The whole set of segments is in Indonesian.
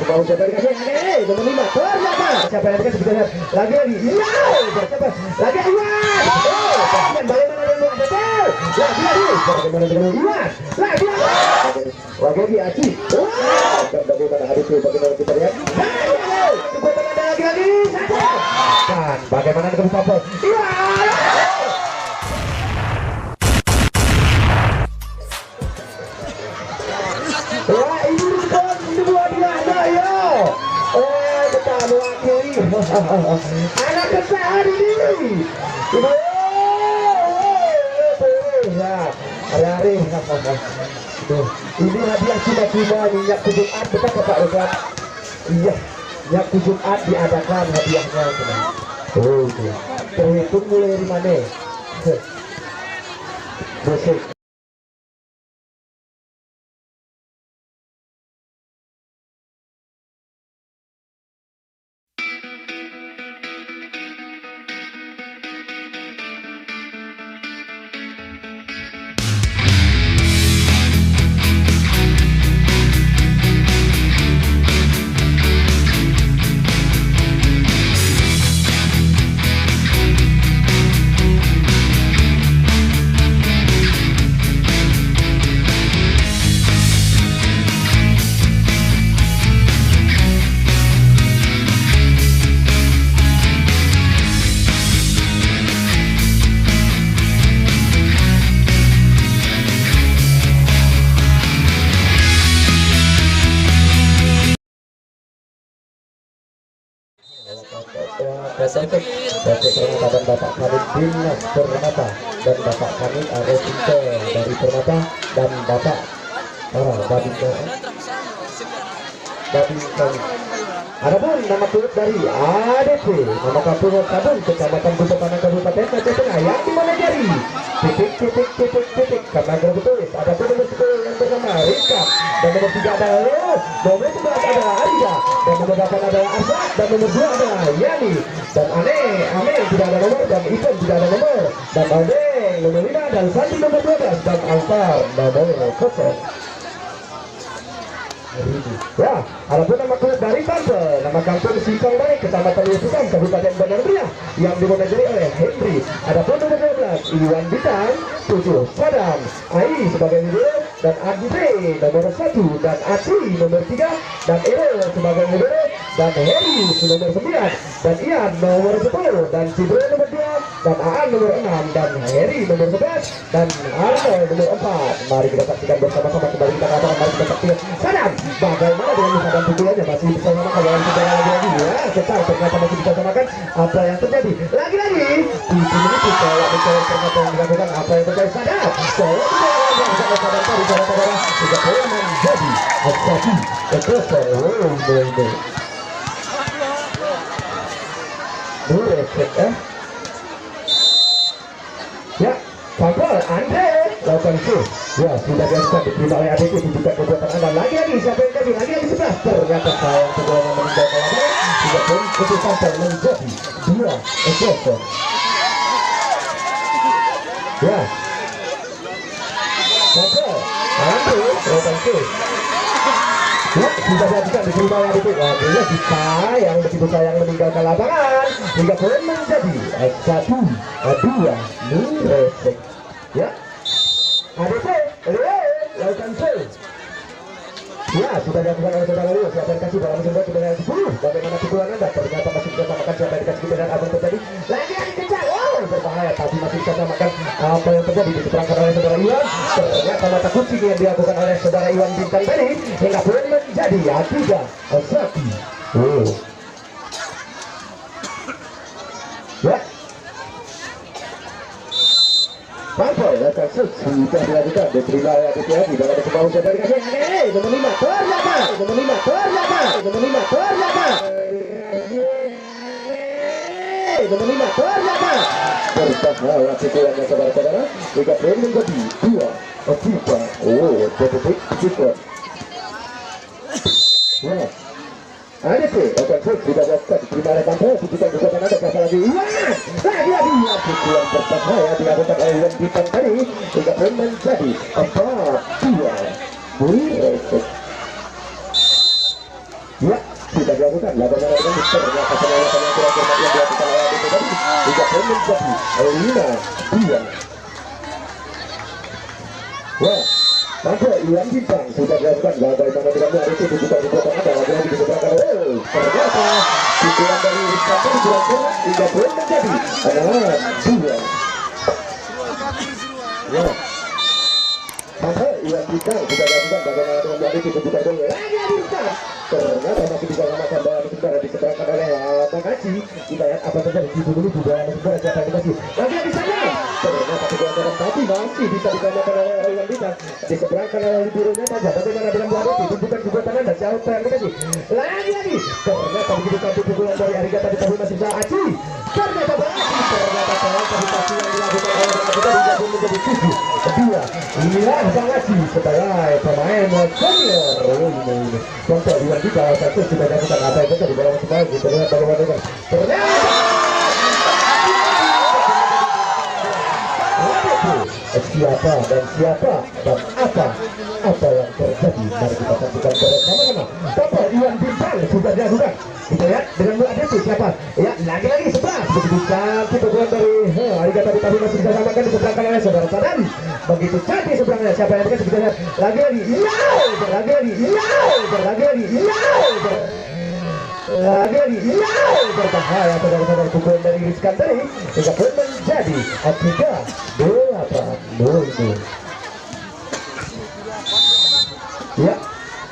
mau siapa dikasih nomor 5 ternyata siapa yang dikasih kita lihat lagi siapa lagi Iwan bagaimana dengan betul bagaimana dengan Iwan lagi Aci bagaimana hari itu bagaimana kita lihat lagi dan bagaimana dengan Papa Iwan wah ini dua dia ya betul mewakili anak besar ini hari-hari ini hadiah cuma-cuma minyak Jumat betul Pak Ustaz iya minyak Jumat diadakan hadiahnya terhitung mulai dari mana besok dan Bapak Kamil Dinas Permata dan Bapak Kamil Arosinto dari Permata dan Bapak Babinto. Adapun nama turut dari ADP nama kampung Sabun Kecamatan Butupanang Kabupaten Aceh Tengah yang dimanajari titik karena bertulis. Adapun nomor 10 yang bernama Rika dan nomor 3 adalah nomor 11 adalah Arida dan nomor 8 adalah Asa dan nomor 2 adalah Yani dan Ame tidak ada nomor dan Ivan tidak ada nomor dan Aldeng nomor 5 dan Sandi nomor 12 dan Altar nomor 0. Ya, adapun nama klub dari Banten, nama kampung Singkong Baik, Kecamatan Lusukan, Kabupaten Bandar Lampung yang dimanajeri oleh Henry. Adapun nomor 12 Iwan Bintang, 7 Sadam, Ai sebagai leader dan Adi B nomor 1 dan Aci nomor 3 dan Ero sebagai leader dan Heri nomor 9 dan Ian nomor 10 dan Cibro nomor 2 dan Aan nomor 6 dan Heri nomor 11 dan Arno nomor 4. Mari kita saksikan bersama-sama kembali kita katakan mari kita saksikan Sadam bagaimana dengan Musa dan pukulannya masih bisa samakan dalam sejarah lagi ya cepat ternyata masih bisa samakan apa yang terjadi lagi-lagi di sini kita mencoba ternyata yang dilakukan apa yang terjadi Sadam Sadam tadi saudara-saudara tidak boleh menjadi aksi kekosong ya Pampol Andre lakukan shoot ya sudah biasa diterima oleh ADP tunjukkan kekuatan Anda lagi-lagi siapa yang jadi lagi-lagi 11 ternyata sayang keduanya meninggalkan lapangan 3 poin keputusan menjadi 2-0 ya Pampol Andre lakukan shoot ya, sudah dihadirkan diterima oleh ADP akhirnya bisa yang begitu sayang meninggalkan lapangan 3 poin menjadi 1-2 Miresek ya ADP lakukan shoot ya sudah dilakukan oleh saudara Leo siapa yang kasih dalam sebuah kebenaran 10 bagaimana pukulan Anda ternyata masih bisa samakan siapa yang dikasih kebenaran apa yang terjadi lagi-lagi kejar berbahaya tapi masih bisa samakan apa yang terjadi diterangkan oleh saudara Iwan ternyata mata kucing yang dilakukan oleh saudara Iwan Bintang tadi hingga poin menjadi 3-1 ya Pampol lakukan shoot sudah dilakukan diterima oleh ADP di dalam kebawah saudara dikasih nomor 5 ternyata nomor 5 ternyata berbahaya pukulannya saudara-saudara 3 poin menjadi 2-3 detik cukup ya ADP akan shoot sudah dilakukan diterima oleh Pampol tunjukkan kekuatan Anda siapa lagi lagi-lagi pukulan berbahaya dilakukan oleh Iwan Bintang tadi 3 poin menjadi 4-2 Miresek Ya, sudah dilakukan. Lawan dengan Mister. Ternyata penolakan yang kurang cermat yang dilakukan oleh ADT tadi. Hingga poin menjadi 5-2. Wah, maka Iwan Bintang sudah dilakukan. Bagaimana dengan ADT dibuka kekuatan Anda. Lagi-lagi diseberangkan. Ternyata pukulan dari Rizky kurang cermat. Hingga poin menjadi 6-2. Wah, maka Iwan Bintang sudah dilakukan. Bagaimana dengan ADT dibuka bola. Lagi-lagi Bintang. Ternyata masih bisa mengamankan bola sebentar diseberangkan oleh Bang Haji. Kita lihat apa terjadi di dulu juga sebentar siapa yang dikasih. Lagi-lagi sana. Ternyata keduanya tapi masih bisa dikamakan oleh Iwan Bintang. Diseberangkan oleh birunya saja. Bagaimana dengan bola itu? Tunjukkan kekuatan Anda. Siapa yang dikasih? Lagi-lagi. Ternyata begitu cantik pukulan dari Ariga tadi tapi masih bisa Haji. Ternyata berhasil. Ternyata salah kapitasi yang dilakukan oleh Bang Haji tadi menjadi 7-2. Inilah Bang Haji sebagai pemain senior. Contoh Iwan Bintang satu sudah dilakukan apa yang terjadi dalam semuanya. Kita lihat bagaimana dengan siapa dan apa yang terjadi. Mari kita saksikan bersama-sama. Contoh Iwan Bintang sudah dilakukan. Kita lihat dengan bola itu siapa? Ya, lagi-lagi sebelah. Begitu cantik pukulan dari Ariga tadi tapi masih bisa samakan diseberangkan oleh saudara Sadam. Begitu cantik seberangnya. Siapa yang dikasih? Kita lihat lagi-lagi. Lagi-lagi berbahaya saudara-saudara pukulan dari Rizkan tadi hingga pun menjadi 3-8. Ya,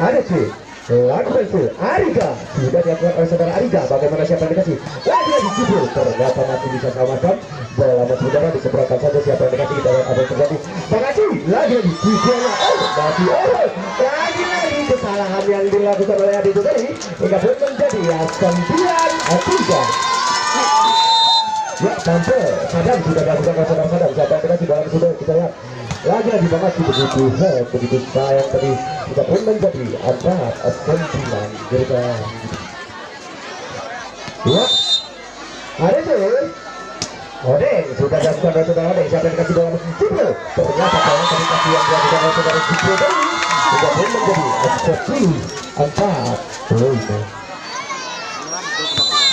ada sih. Lakukan itu Ariga sudah dilakukan oleh saudara Ariga. Bagaimana siapa yang dikasih? Lagi-lagi jubur. Ternyata masih bisa samakan bola masih udara diseberangkan saja. Siapa yang dikasih? Kita lihat apa yang terjadi. Bang Haji lagi-lagi pukulannya masih lagi-lagi kesalahan yang dilakukan oleh Adi itu tadi hingga pun menjadi 9-3. Ya, sampai Sadam sudah dilakukan oleh saudara Sadam. Siapa yang dikasih? Bola sudah kita lihat lagi-lagi Bang Haji begitu sayang tadi kita pun menjadi 4-9. Ya, ada tuh Odeng sudah dilakukan oleh saudara Odeng. Siapa yang dikasih bola? Cipro. Ternyata bola tadi kasih yang dilakukan oleh saudara Cipro tadi kita pun menjadi 10-4.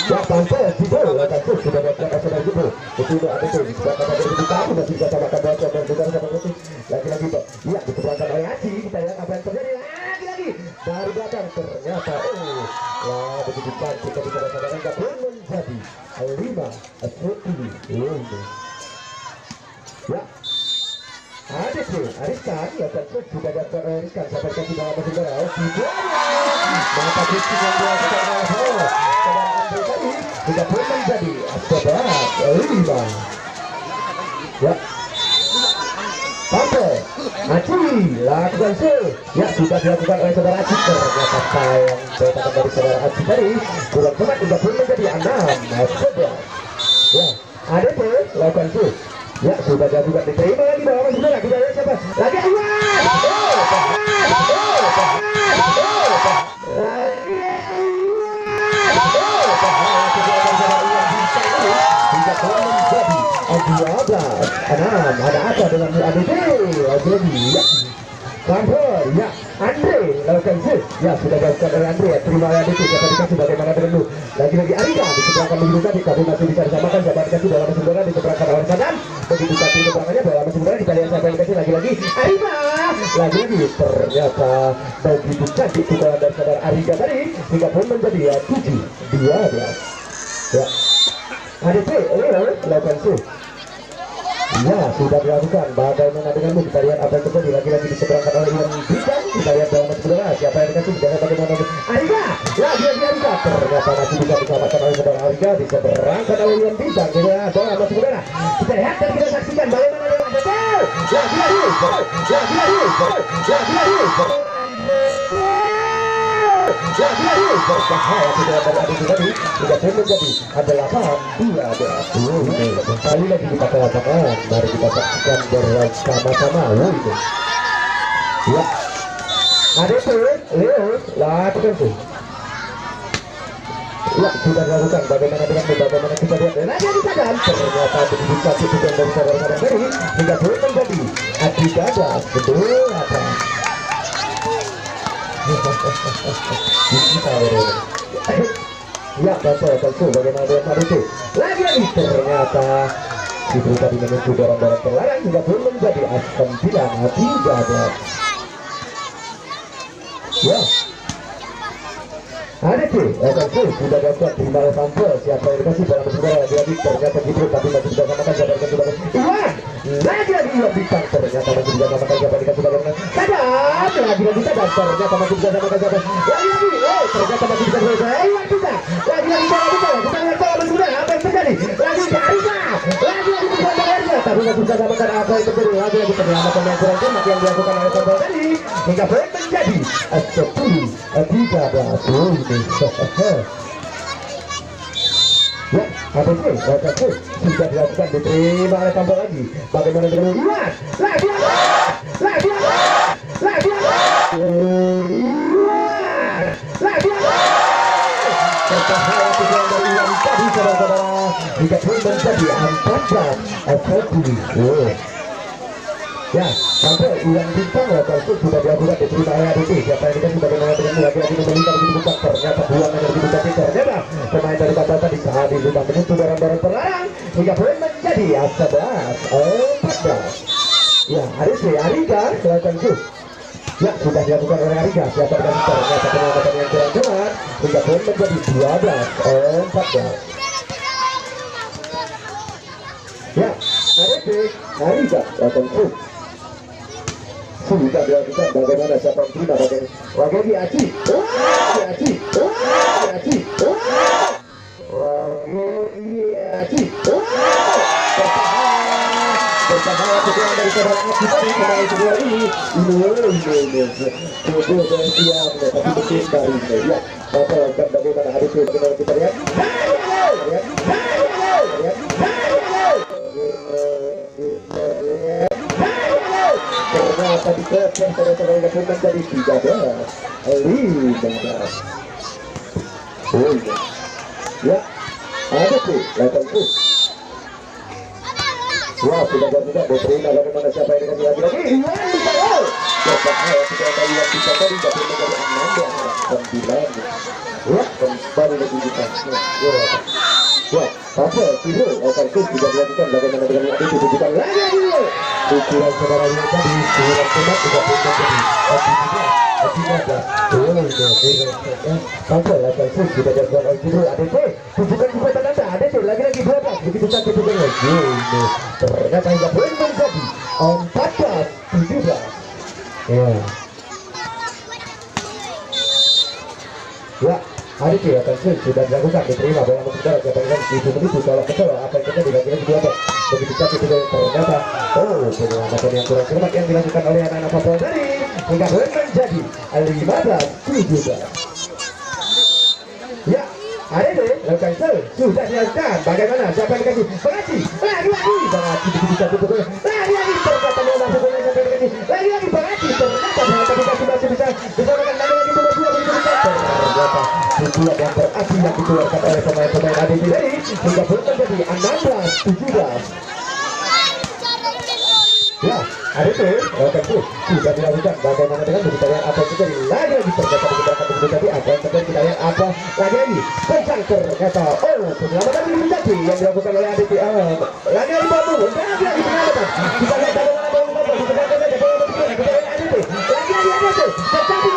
Ya, sampai Cipro sudah dilakukan oleh saudara Cipro. Betul ada tuh bisa kata berbuka masih bisa samakan bola dan saudara sama putih. Lagi-lagi ya diseberangkan oleh Haji. Kita lihat apa yang terjadi. Lagi-lagi dari belakang ternyata begitu cantik tadi saudara nggak pun menjadi 5-10. Ya, ada tuh Ariskan ya tentu sudah dapat Ariskan sampai kasih bola masih saudara. Mata kucing yang dilakukan oleh saudara Andre tadi juga pun menjadi 11-5. Ya, sampai Haji lakukan ya sudah dilakukan oleh saudara Haji. Ternyata sayang betakan dari saudara Haji tadi kurang tepat juga pun menjadi 6-11. Ya, ada tuh lakukan ya sudah dilakukan diterima lagi bahwa saudara. Kita lihat siapa lagi. Ada apa dengan ADT? Jadi ya Kampur, ya Andre lakukan ya sudah dilakukan oleh Andre ya. Terima kasih ADT. Siapa dikasih bagaimana dengan lu? Lagi-lagi Ariga diseberangkan begitu tadi tapi masih bisa disamakan. Siapa dikasih bola masih bola diseberangkan oleh Sadam. Begitu cantik seberangannya bola masih bola. Kita lihat siapa yang dikasih lagi-lagi Ariga. Lagi-lagi ternyata begitu cantik pukulan dari saudara Ariga tadi hingga pun menjadi 7-12. Ya, ADT lakukan ya sudah dilakukan. Bagaimana denganmu? Kita lihat apa yang terjadi. Lagi-lagi diseberangkan oleh Iwan Bintang. Kita lihat dalam saudara siapa yang dikasih. Jangan bagaimana Ariga. Lagi-lagi Ariga. Ternyata masih bisa diselamatkan oleh saudara Ariga. Diseberangkan oleh Iwan Bintang. Kita lihat dalam saudara. Kita lihat dan kita saksikan bagaimana dengan betul. Lagi-lagi berbahaya sudah dari adik tadi juga pun menjadi 8-2. Kembali lagi kita ke lapangan. Mari kita saksikan bersama-sama. Ya, ada tuh Leo lakukan tuh. Ya sudah dilakukan. Bagaimana dengan bagaimana kita lihat lagi di Sadam. Ternyata begitu cantik bukan dari saudara-saudara tadi hingga pun menjadi adik gada betul apa. Ya, betul, bagaimana dengan ADC? Lagi-lagi ternyata itu tadi menuju dorong-dorong terlarang hingga pun menjadi 9-13. Ya, ADC sudah dapat terima sampel siapa yang dikasih dalam sejarah lagi-lagi ternyata gitu tapi masih bisa samakan jawaban sudah Iwan lagi-lagi Iwan bintang ternyata masih bisa samakan jawaban dikasih bagaimana sadar lagi-lagi sadar ternyata masih bisa samakan jawaban lagi-lagi ternyata masih bisa selesai Iwan bintang lagi-lagi kita lihat kalau sudah apa yang terjadi lagi-lagi lagi-lagi bisa tapi masih bisa samakan apa yang terjadi lagi-lagi penyelamatan yang kurang cermat yang dilakukan oleh sampel tadi hingga poin menjadi 10-13. Ya, ADC sudah dilakukan diterima oleh tampil lagi. Bagaimana dengan Iwan? Lagi berbahaya tujuan dari Iwan tadi saudara-saudara. Jika pun menjadi 14-10. Ya, sampai Iwan bintang sudah dilakukan diterima oleh ADC. Siapa yang dikasih bagaimana dengan lagi-lagi memelita begitu bukan ternyata buangan yang begitu cantik ternyata pemain dari Batal tadi saat itu sudah menyentuh dorong-dorong terlarang hingga poin menjadi 11-14. Ya, Ariga silakan shoot. Ya, sudah dilakukan oleh Ariga. Siapa yang ternyata penyelamatan yang kurang cermat hingga poin menjadi 12-14. Ya, Ariga silakan shoot. Sudah dilakukan bagaimana siapa yang terima bagaimana lagi Aci bersama ketua dari saudara Aci tadi kembali kedua ini siap tapi mungkin baru ya apa akan bagaimana hari itu bagaimana kita lihat ternyata di kepen saudara-saudara yang pun menjadi 13-15. Ya, ada tuh, lakukan tuh. Wah, sudah diterima bagaimana siapa yang dikasih lagi-lagi. Iwan bisa gol. Siapa sudah ada Iwan bisa tadi tapi menjadi 16-9. Ya, kembali lagi di kasnya. Wah, apa itu? Lakukan tuh sudah dilakukan bagaimana dengan itu tunjukkan lagi. Ukuran saudara yang tadi ukuran tomat juga menjadi sampai lakukan shoot sudah dilakukan oleh Cibru ADC tunjukkan kekuatan anda ADC lagi-lagi 12 begitu cantik juga lagi ternyata hingga poin menjadi 14-17. Ya ADC akan shoot sudah dilakukan diterima bola masuk darat siapa yang itu begitu kalau kesel apa yang terjadi lagi-lagi 12 begitu cantik juga ternyata penyelamatan yang kurang cermat yang dilakukan oleh anak-anak Papua tadi hingga poin menjadi 15-17. Ya, ADC lakukan sudah dilakukan bagaimana siapa yang dikasih Bangaci lagi-lagi Bangaci begitu cantik pokoknya lagi-lagi ternyata bola pukulnya sampai dikasih lagi-lagi Bangaci ternyata dikasih masih bisa makan lagi-lagi nomor 2 begitu ternyata pukulan yang berarti yang dikeluarkan oleh pemain-pemain ADC tadi hingga poin menjadi 16-17. Ya, ADC sudah dilakukan bagaimana dengan kita lihat apa yang terjadi lagi-lagi ternyata menggunakan begitu tadi apa yang terjadi kita lihat apa lagi-lagi kencang ternyata penyelamatan begitu tadi yang dilakukan oleh ADC lagi-lagi batu lagi-lagi penyelamatan kita lihat bagaimana bola kita lihat ADC lagi-lagi tetapi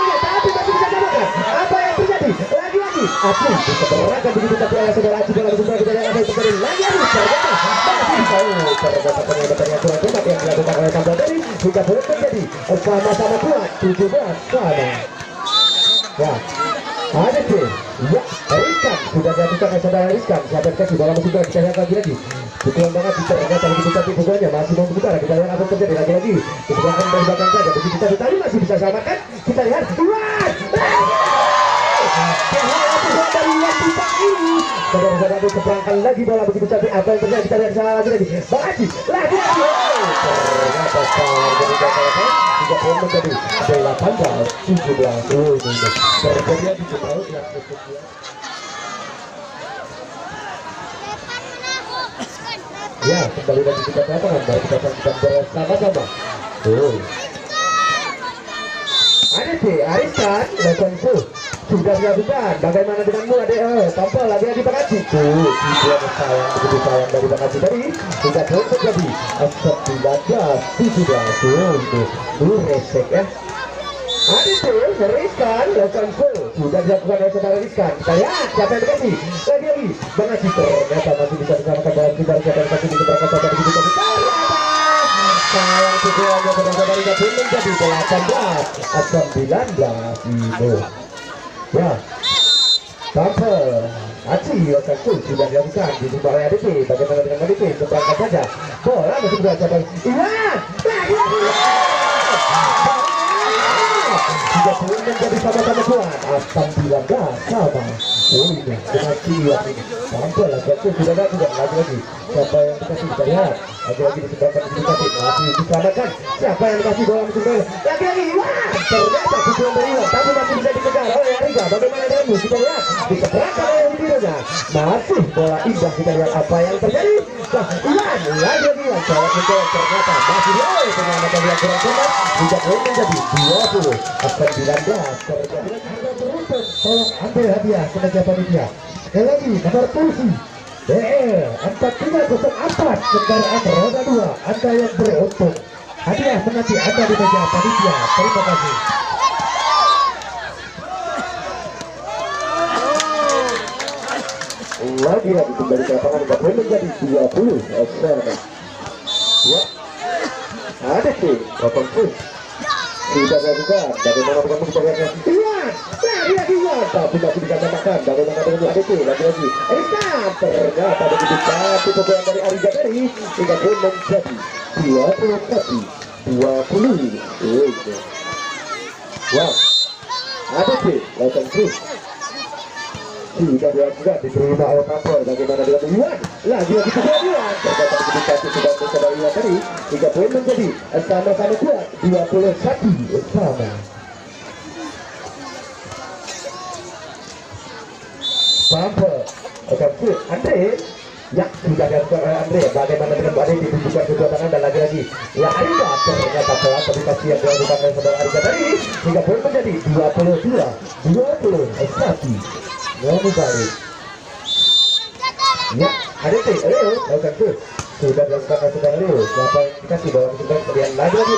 masih bisa samakan apa yang terjadi lagi-lagi Aci diseberangkan begitu tapi oleh saudara Aci dalam beberapa kita lihat apa yang terjadi lagi-lagi ternyata masih bisa ternyata penyelamatan yang kurang cermat yang dilakukan oleh tampil tadi hingga boleh terjadi sama-sama kuat 17 sama. Ya, ADC ya Rizkan sudah dilakukan oleh saudara Rizkan siapa yang kasih bola masuk kita lihat lagi pukulan banget ternyata begitu cantik pukulannya masih mau berputar kita lihat apa yang terjadi lagi-lagi disebelahkan dari belakang saja begitu cantik tadi masih bisa samakan kita lihat Iwan dari Iwan Bintang ini saudara-saudara keperangkan lagi bola begitu cantik apa yang terjadi kita lihat lagi Bang Aci lagi-lagi ternyata salah jadi gagal juga poin menjadi 18-17 terjadi di jauh yang kedua. Ya, kembali lagi kita ke lapangan baru kita saksikan bersama-sama. ADC Ariskan lakukan shoot sudah dilakukan. Bagaimana denganmu adek? Tampil lagi Bang Haji. Tujuan sayang, begitu sayang dari Bang Haji tadi. Sudah terjadi 19-17. Resek ya. Adit Rizkan lakukan full. Sudah dilakukan oleh saudara Rizkan. Kita lihat siapa yang dikasih. Lagi Bang Haji ternyata masih bisa disamakan dalam kita siapa yang dikasih di keberangkatan saudara begitu tapi sayang pukulannya saudara Rizkan pun menjadi 18-19. Ya, Tampil Haji lakukan full. Sudah dilakukan di sebuah oleh ADP. Bagaimana dengan ADP? Keberangkat saja. Bola masih berada pada Iwan. Sudah pun menjadi sama-sama kuat. 19 sama. Oh ini masih lihat ini. Tampil lagi sudah ada juga lagi. Siapa yang dikasih kita lihat. Lagi disebabkan dikasih masih diselamatkan. Siapa yang dikasih bola masuk bola. Lagi wah. Ternyata pukulan dari Iwan tapi masih bisa dikejar oleh Ariga. Bagaimana denganmu? Kita lihat dikeberangkan oleh Widironya. Masih bola indah. Kita lihat apa yang terjadi. Nah Iwan lagi Iwan jawab menjawab ternyata masih penyelamatan yang kurang cepat. Tidak boleh menjadi 20-19 terjadi. Tolong ambil hadiah kepada panitia. Sekali lagi nomor kursi BR 4304 kendaraan roda 2. Anda yang beruntung hadiah menanti Anda di meja panitia. Terima kasih. Lagi kembali ke lapangan tidak boleh menjadi 20 ya. Ada sih 80 sudah dilakukan. Bagaimana dengan pembagiannya? Iwan, Iwan, tapi masih dikatakan. Bagaimana dengan ADP? Lagi-lagi, Rizkan ternyata begitu satu pukulan dari Ariga tadi hingga pun menjadi 21-20. Wow, ADP lakukan terus. Sudah dilakukan diterima oleh Tampil. Bagaimana dengan Iwan? Lagi-lagi pukulan Iwan. Ternyata begitu satu sudah mencoba Iwan tadi hingga pun menjadi sama-sama kuat 21 sama. Tampil akan shoot Andre. Ya sudah dilakukan oleh Andre. Bagaimana dengan Bu Ade ditunjukkan kekuatan Anda lagi-lagi. Ya Ariga ternyata telah terdeteksi yang dilakukan oleh saudara Ariga tadi hingga pun menjadi 22-21. Ngomong balik. Ya, ADP, Leo, lakukan tuh. Sudah dilakukan oleh saudara Leo. Siapa yang dikasih bola kemudian kemudian lagi-lagi.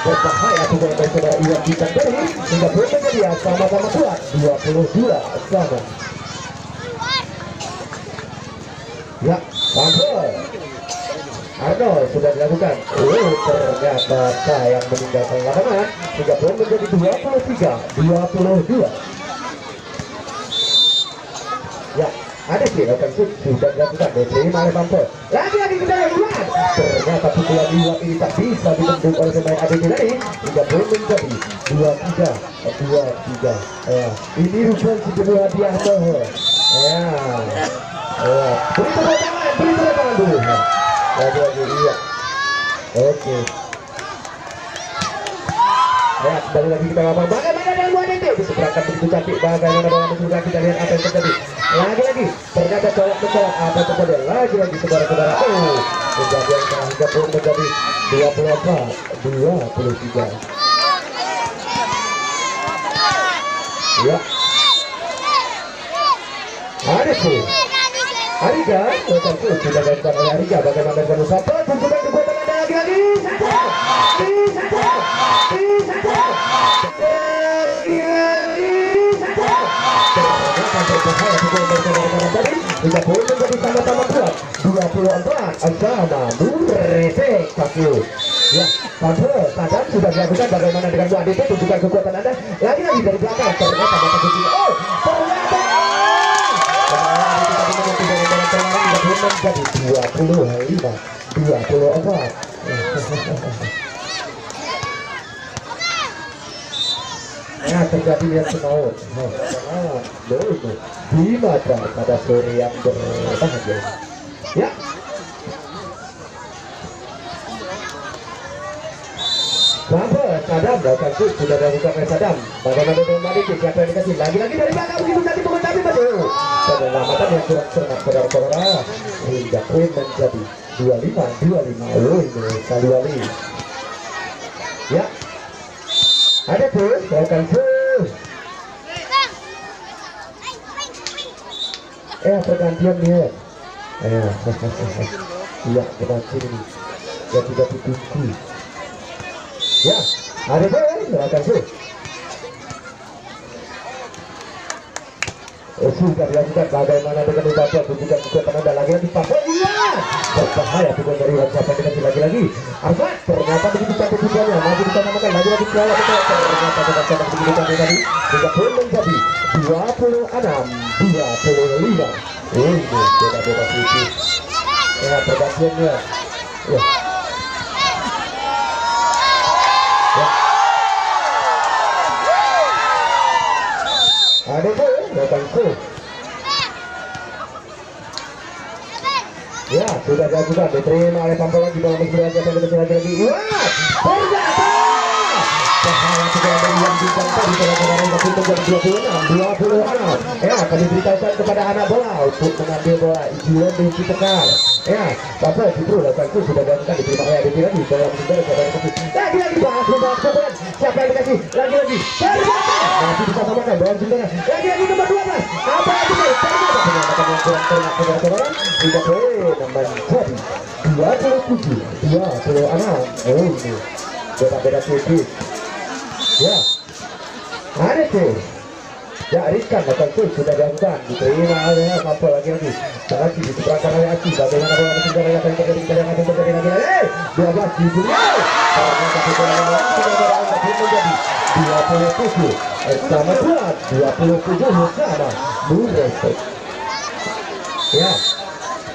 Berbahaya pukulan dari saudara Iwan Bintang tadi hingga pun menjadi sama-sama kuat 22 sama. Ya, Tampil Arnold sudah dilakukan. Ternyata sayang meninggalkan lapangan hingga pun menjadi 23-22. Ya, ada sih lakukan shoot sudah dilakukan diterima oleh Tampil. Lagi-lagi kita lihat. Ternyata pukulan Iwan ini tak bisa ditenduk oleh pemain ADP tadi hingga pun menjadi 23-23. Ya, ini rupanya sebuah hadiah mahal. Ya. Beri tepuk tangan dulu. Lagi-lagi iya. Oke. Ya, kembali lagi kita ngomong bagaimana dengan Bu Ade. Diseberangkan begitu cantik. Bagaimana dengan sudah kita lihat apa yang terjadi. Lagi-lagi ternyata colok-mencolok apa yang terjadi. Lagi-lagi saudara-saudara. Kejadian hingga pun menjadi 24-23. Ya. Ada sih. Ariga, sudah dilakukan oleh Ariga. Bagaimana dengan Sapa? Tunjukkan kekuatan Anda lagi-lagi. Tidak boleh menjadi sama-sama kuat 24 sama Resek Paku. Ya, Tampil Sadam sudah dilakukan. Bagaimana dengan Bu Ade? Tunjukkan kekuatan Anda lagi-lagi dari belakang. Ternyata mata kucing. Ternyata menjadi 25-24. Nah, terjadi yang semau. Itu di mata pada sore yang berbahagia. Ya. Sampai Sadam lakukan shoot sudah dilakukan oleh Sadam. Bagaimana dengan Malik? Siapa yang dikasih? Lagi-lagi dari belakang begitu tadi pukul tapi betul. Penyelamatan yang kurang cermat saudara-saudara hingga poin menjadi 25-25. Ini kali wali. Ya. Ada tuh lakukan shoot. Pergantiannya. Iya, pergantian ini. Ya tidak ditunggu. Ya, ada silakan sih. Sudah dilakukan bagaimana dengan Bapak tunjukkan juga tenaga lagi dipakai. Iya, berbahaya juga dari wajah dikasih lagi. Arfan ternyata begitu cantik tujuannya masih disamakan lagi kelewat ternyata dengan begitu cantik tadi juga pun menjadi 26-25. Ini beda-beda tipis. Ya pergantiannya. Ya. Ada tuh, datang tuh. Ya, sudah dilakukan, diterima oleh Pampel lagi dalam bergerak lagi. Wah, ternyata bahaya juga ada yang bintang tadi saudara-saudara yang menjadi 26. Ya, akan diberitahukan kepada anak bola untuk mengambil bola. Ijuan di Cikekar. Ya, Bapak justru datang tuh sudah dilakukan, diterima oleh Aditi lagi dalam bergerak lagi bahas kemudian siapa yang dikasih lagi ternyata masih bisa samakan dalam jumlahnya lagi nomor 12 apa itu ternyata penyamakan yang kurang ternak saudara-saudara tidak boleh menjadi 27-26. Ini beda-beda tipis. Ya, ada tuh. Ya, riskan datang tuh sudah dilakukan, diterima oleh Pampel lagi lagi diseberangkan oleh Aki. Bagaimana bola mesin bola yang terjadi kita yang akan terjadi lagi 12 di dunia. Ternyata kita menjadi 27 sama kuat 27 sama Buresek. Ya,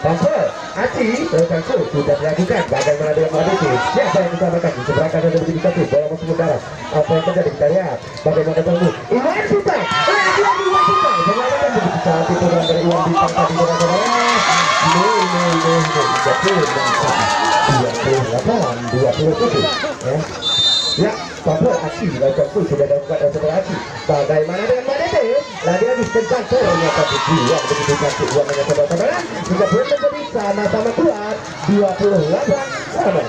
Pampel Aci tertentu sudah dilakukan. Bagaimana dengan Aditi? Siapa yang disamakan? Diseberangkan ada begitu satu bola masuk udara. Apa yang terjadi kita lihat. Bagaimana tunggu Iwan Bintang. Iwan Bintang. Menyamakan begitu saat itu dari Iwan Bintang tadi saudara-saudara. Ini 28-27 ya. Ya, Pampel Aci dilakukan pun sudah dilakukan oleh saudara Aci. Bagaimana dengan Madete? Lagi-lagi kencang ternyata yang begitu cantik uangnya saudara-saudara. Juga belum menjadi sama-sama kuat 28 sama.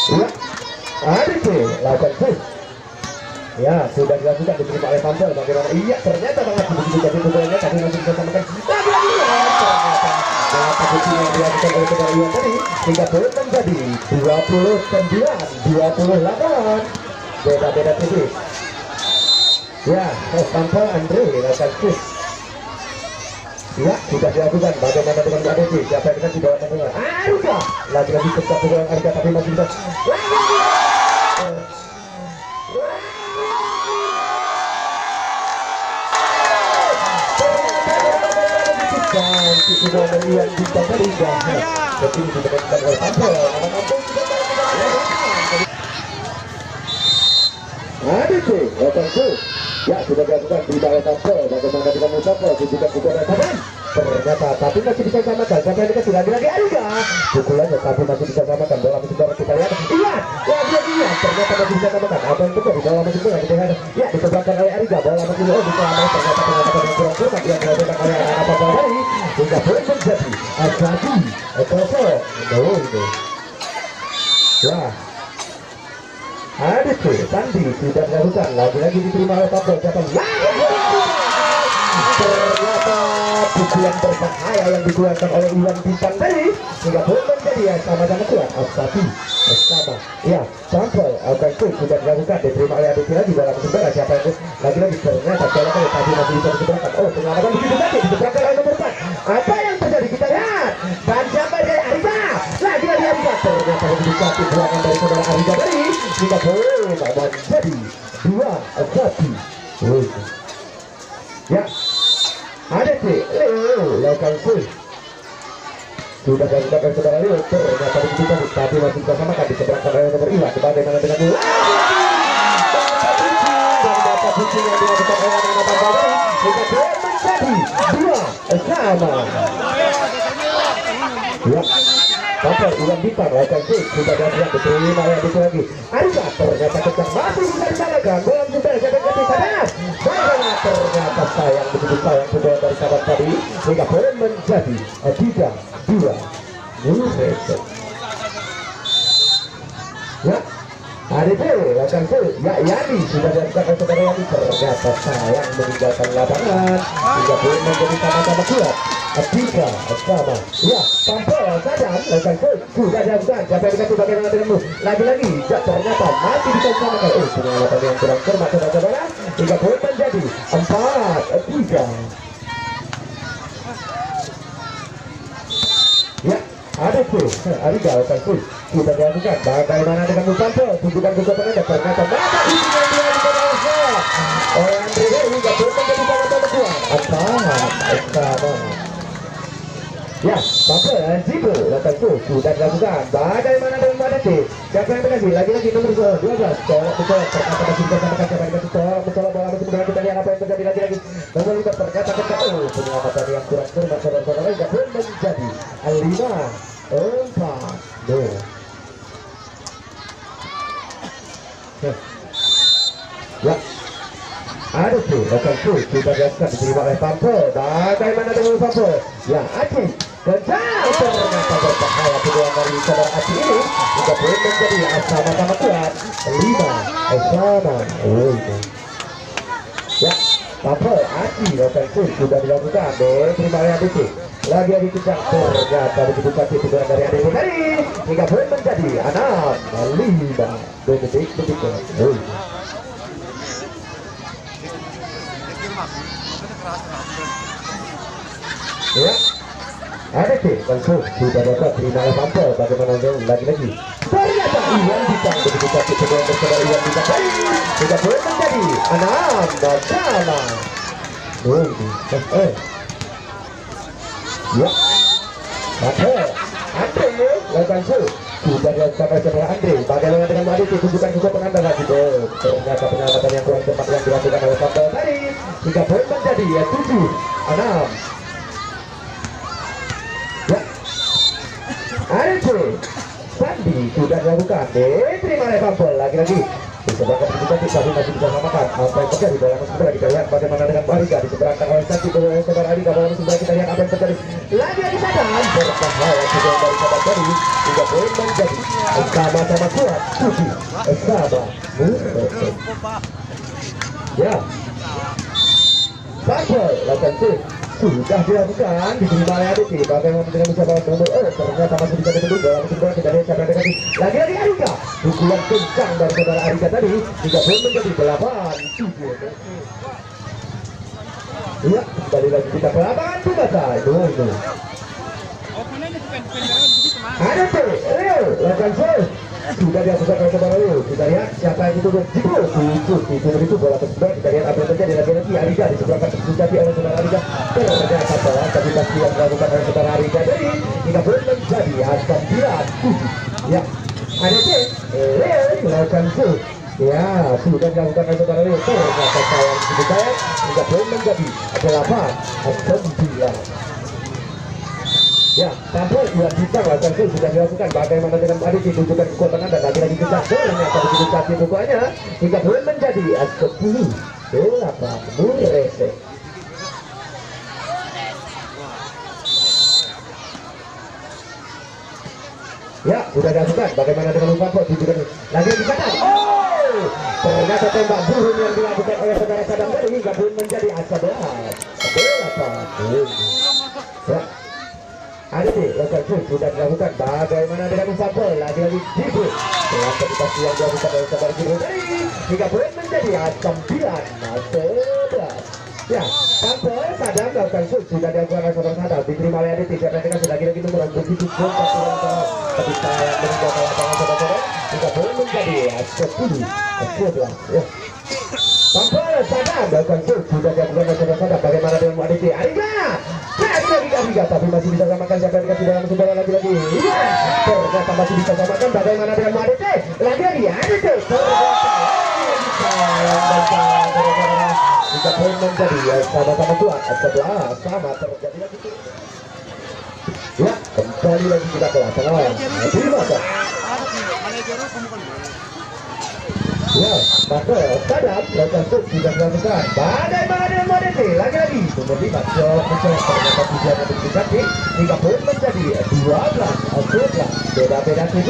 Ya, Aditi lakukan pun. Ya, sudah dilakukan diterima oleh Pampel. Bagaimana? Iya, ternyata banget begitu jadi pukulannya tapi masih bisa samakan. Lagi-lagi ternyata posisi yang dilakukan oleh saudara Iwan tadi sehingga belum menjadi 29-28. Beda-beda tipis. Ya, Pampel Andre lakukan push. Ya, sudah dilakukan. Bagaimana dengan Mbak Desi? Siapa yang dikasih bawah tengah? Arga lagi-lagi pecah pukulan Arga tapi masih bisa. Cantik semua dari yang bintang tadi tapi ini ditekan oleh Pampel. Ada sih, ya sudah dilakukan di bawah Pampel. Bagaimana dengan Mustafa? Juga rasakan ternyata tapi masih bisa samakan. Siapa yang dikasih lagi Arga pukulannya tapi masih bisa samakan. Bola masih bisa kita lihat. Iya, iya ternyata masih bisa samakan. Apa yang terjadi? Bola masih bisa kita lihat. Ya, diseberangkan oleh Arga. Bola masih bisa ternyata pengamatan yang kurang cermat yang dilakukan oleh anak Pampel tadi hingga boleh menjadi Asadi kosong. Itu ya, ada tuh Sandi sudah dilakukan. Lagi-lagi diterima oleh Pampel. Ternyata pukulan berbahaya yang dikeluarkan oleh Iwan Bintang tadi hingga boleh menjadi ya sama-sama kuat. Asadi sama ya Pampel akan sudah dilakukan diterima oleh Aditi lagi dalam sebelah. Siapa yang lagi-lagi ternyata bola tadi masih bisa diseberangkan. Oh, penyelamatan begitu tadi diseberangkan oleh nomor 4. Apa yang terjadi kita lihat. Dan siapa dari Arga lagi-lagi Arga ternyata begitu cantik buangan dari saudara Arga tadi hingga boleh menjadi 2-1. Ya, ada sih Leo lakukan push. Sudah dilakukan saudara Leo ternyata begitu cantik tapi masih bisa samakan diseberangkan oleh nomor 5. Bagaimana dengan Leo? Dan dapat push yang dilakukan oleh anak-anak Pampel hingga boleh menjadi 2-sama. Ya, Pampel Iwan Bintang lakukan push sudah dilakukan diterima oleh Aditi lagi. Arga ternyata kencang masih bisa disalahkan. Belum sudah siapa yang sadar. Bagaimana ternyata sayang begitu sayang pukulan dari sahabat tadi sehingga boleh menjadi 3-2 Buresek. Ya, ADP akan ya Yani sudah dilakukan oleh saudara Yani, ternyata sayang meninggalkan lapangan hingga poin menjadi sama-sama kuat 3 sama. Ya, tampil Sadam lakukan sudah dilakukan. Siapa yang dikasih bagaimana denganmu? Lagi-lagi ternyata masih bisa disamakan. Penyelamatan yang kurang cermat saudara-saudara hingga poin menjadi 4-3. Ya, ADP Ariga akan sudah dilakukan. Bagaimana dengan Musanto? Tunjukkan kekuatan Anda. Ternyata mata isinya dia di bawah oleh Andre hingga poin menjadi sama-sama kuat 4 sama. Ya, Bapak Jibo datang sudah dilakukan. Bagaimana dengan Madati? Siapa yang berhasil? Lagi-lagi nomor 12. Tolak mencolok, ternyata masih bisa samakan. Siapa yang berhasil tolak mencolok bola masih mudah. Kita lihat apa yang terjadi lagi-lagi. Nomor 5 ternyata kencang. Penyelamatan yang kurang cermat saudara-saudara hingga pun menjadi 5-4. Ya, ada tuh, akan sudah dilakukan diterima oleh Pampo. Bagaimana dengan Pampo? Ya, Aci kencang, ternyata berbahaya kedua dari saudara Aci ini juga boleh menjadi sama-sama kuat 5 sama. Ya, Pampo Aci akan sudah dilakukan diterima oleh ADC. Lagi-lagi kencang, ternyata begitu cantik kedua dari ADC tadi hingga boleh menjadi 6-5. Detik-detik. Ya, ada sih langsung sudah dapat terima oleh Pampo. Bagaimana lagi-lagi ternyata Iwan bisa begitu cantik kedua bersaudara Iwan bisa tadi tidak boleh menjadi 6 sama. Ya, Andre langsung sudah dilakukan oleh saudara Andre. Bagaimana dengan Adit? Tunjukkan kekuatan Anda lagi. Ternyata penyelamatan yang kurang cepat yang dilakukan oleh Pampo tadi hingga poin menjadi 7-6. Ya, ADC Sandi sudah dilakukan diterima oleh Pampo. Lagi-lagi diseberangkan begitu cantik tapi masih bisa samakan. Apa yang terjadi dalam sebelah kita lihat bagaimana dengan Ariga diseberangkan oleh cantik oleh saudara Ariga. Dalam sebelah kita lihat apa yang terjadi. Lagi-lagi Sadam berbahaya juga dari Sadam tadi hingga poin menjadi sama-sama kuat 7 sama. Ya, Pampo lakukan sudah dilakukan diterima oleh ADC. Bagaimana dengan usaha nomor ternyata masih bisa ditunduk dalam sebuah kita lihat siapa yang dekat lagi Ariga. Pukulan kencang dari saudara Ariga tadi hingga poin menjadi 8-7. Ya, kembali lagi kita ke lapangan Tsubasa. ADC Rio lakukan sudah dilakukan oleh saudara Rio. Kita lihat siapa yang itu itu bola tersebut. Kita lihat apa yang terjadi lagi Ariga diseberangkan terjadi oleh saudara Ariga. Ternyata bola tapi pasti yang dilakukan oleh saudara Ariga tadi hingga poin menjadi 9-7. Ya, ADC Rio melakukan ya sudah dilakukan oleh saudara Rio. Ternyata sayang hingga poin menjadi 8-9. Ya, Pampo Iwan Bintang lakukan sudah dilakukan. Bagaimana dengan ADC? Tunjukkan kekuatan Anda. Lagi-lagi kencang. Ternyata begitu cantik pokoknya hingga poin menjadi 10-8 Murese. Ya, sudah dilakukan. Bagaimana dengan Pampo? Tunjukkan lagi di sana. Ternyata tembak burung yang dilakukan oleh saudara Sadam tadi hingga poin menjadi 11-8. Ya, ADC lakukan sudah dilakukan. Bagaimana dengan Pampo? Lagi-lagi Jibo dengan kedikasi yang dilakukan oleh saudara Jibo tadi hingga poin menjadi 9-11. Ya, Pampo Sadam lakukan sudah dilakukan oleh saudara Sadam diterima oleh ADC. Siapa yang dikasih lagi-lagi nomor begitu pun tapi sayang meninggalkan lapangan saudara-saudara hingga poin menjadi 10-11. Ya, Pampo Sadam lakukan sudah dilakukan oleh saudara Sadam. Bagaimana dengan ADC? Ariga tapi masih bisa samakan. Siapa yang dikasih dalam sebelah lagi-lagi. Iya, ternyata masih bisa samakan. Bagaimana dengan ADC? Lagi-lagi ADC jika poin menjadi sama-sama kuat 11 sama terjadi lagi. Ya, kembali lagi kita ke lapangan. Terima kasih. Ya, maka Sadam lakukan sudah dilakukan. Bagaimana dengan ADC? Lagi-lagi nomor 5 mencolok ternyata tujuannya begitu cantik hingga poin menjadi 12-11. Beda-beda TV.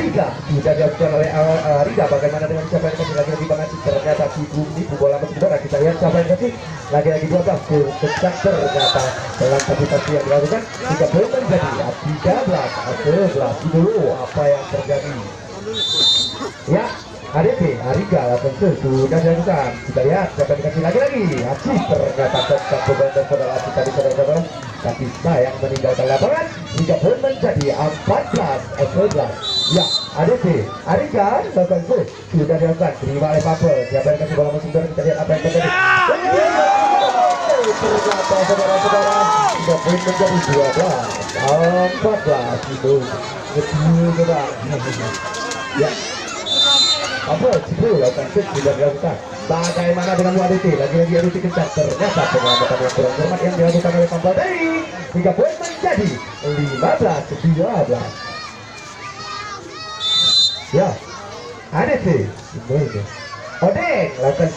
Arika sudah dilakukan oleh Arika. Bagaimana dengan siapa yang kasih lagi-lagi Bang Haji? Ternyata nipu bola masuk bola. Kita lihat siapa yang kasih lagi-lagi 12 kencang ternyata dalam kapitasi yang dilakukan 3 poin menjadi 13-11 dulu. Apa yang terjadi? Ya, ADP Arika langsung sudah dilakukan. Kita lihat siapa yang dikasih lagi-lagi. Haji ternyata tetap beban dan saudara Haji tadi saudara-saudara, tapi sayang meninggalkan lapangan. 3 poin menjadi 14-11. Ya, ADP Arika langsung sudah dilakukan. Terima oleh Papel. Siapa yang kasih bola masuk bola? Kita lihat apa yang terjadi. Ternyata saudara-saudara 3 poin menjadi 12-14 itu. Betul betul. Ya. Apa Cipu lakukan sudah dilakukan. Bagaimana dengan WADT? Lagi-lagi WADT kencang. Ternyata penyelamatan yang kurang cermat yang dilakukan oleh Pampel dari 3 poin menjadi 15-12. Ya, ADT Odeng lakukan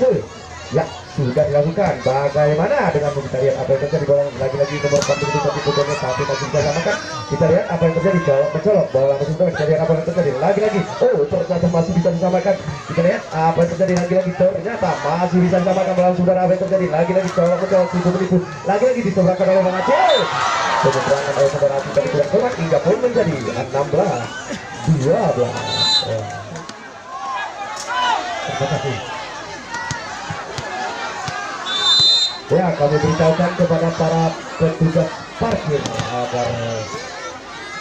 ya sudah dilakukan. Bagaimana dengan kita lihat apa yang terjadi bola lagi-lagi nomor 41 pukulnya tapi masih bisa samakan. Kita lihat apa yang terjadi mencolok bola masih bisa. Kita lihat apa yang terjadi lagi-lagi. Oh ternyata masih bisa disamakan. Kita lihat apa yang terjadi lagi-lagi. Ternyata masih bisa disamakan melawan saudara. Apa yang terjadi lagi-lagi colok tipu lagi-lagi diseberangkan oleh Bang Aceh. Penyeberangan oleh saudara Aceh tadi kurang cermat hingga poin menjadi 16-12. Terima kasih. Ya, kami beritahukan kepada para petugas parkir agar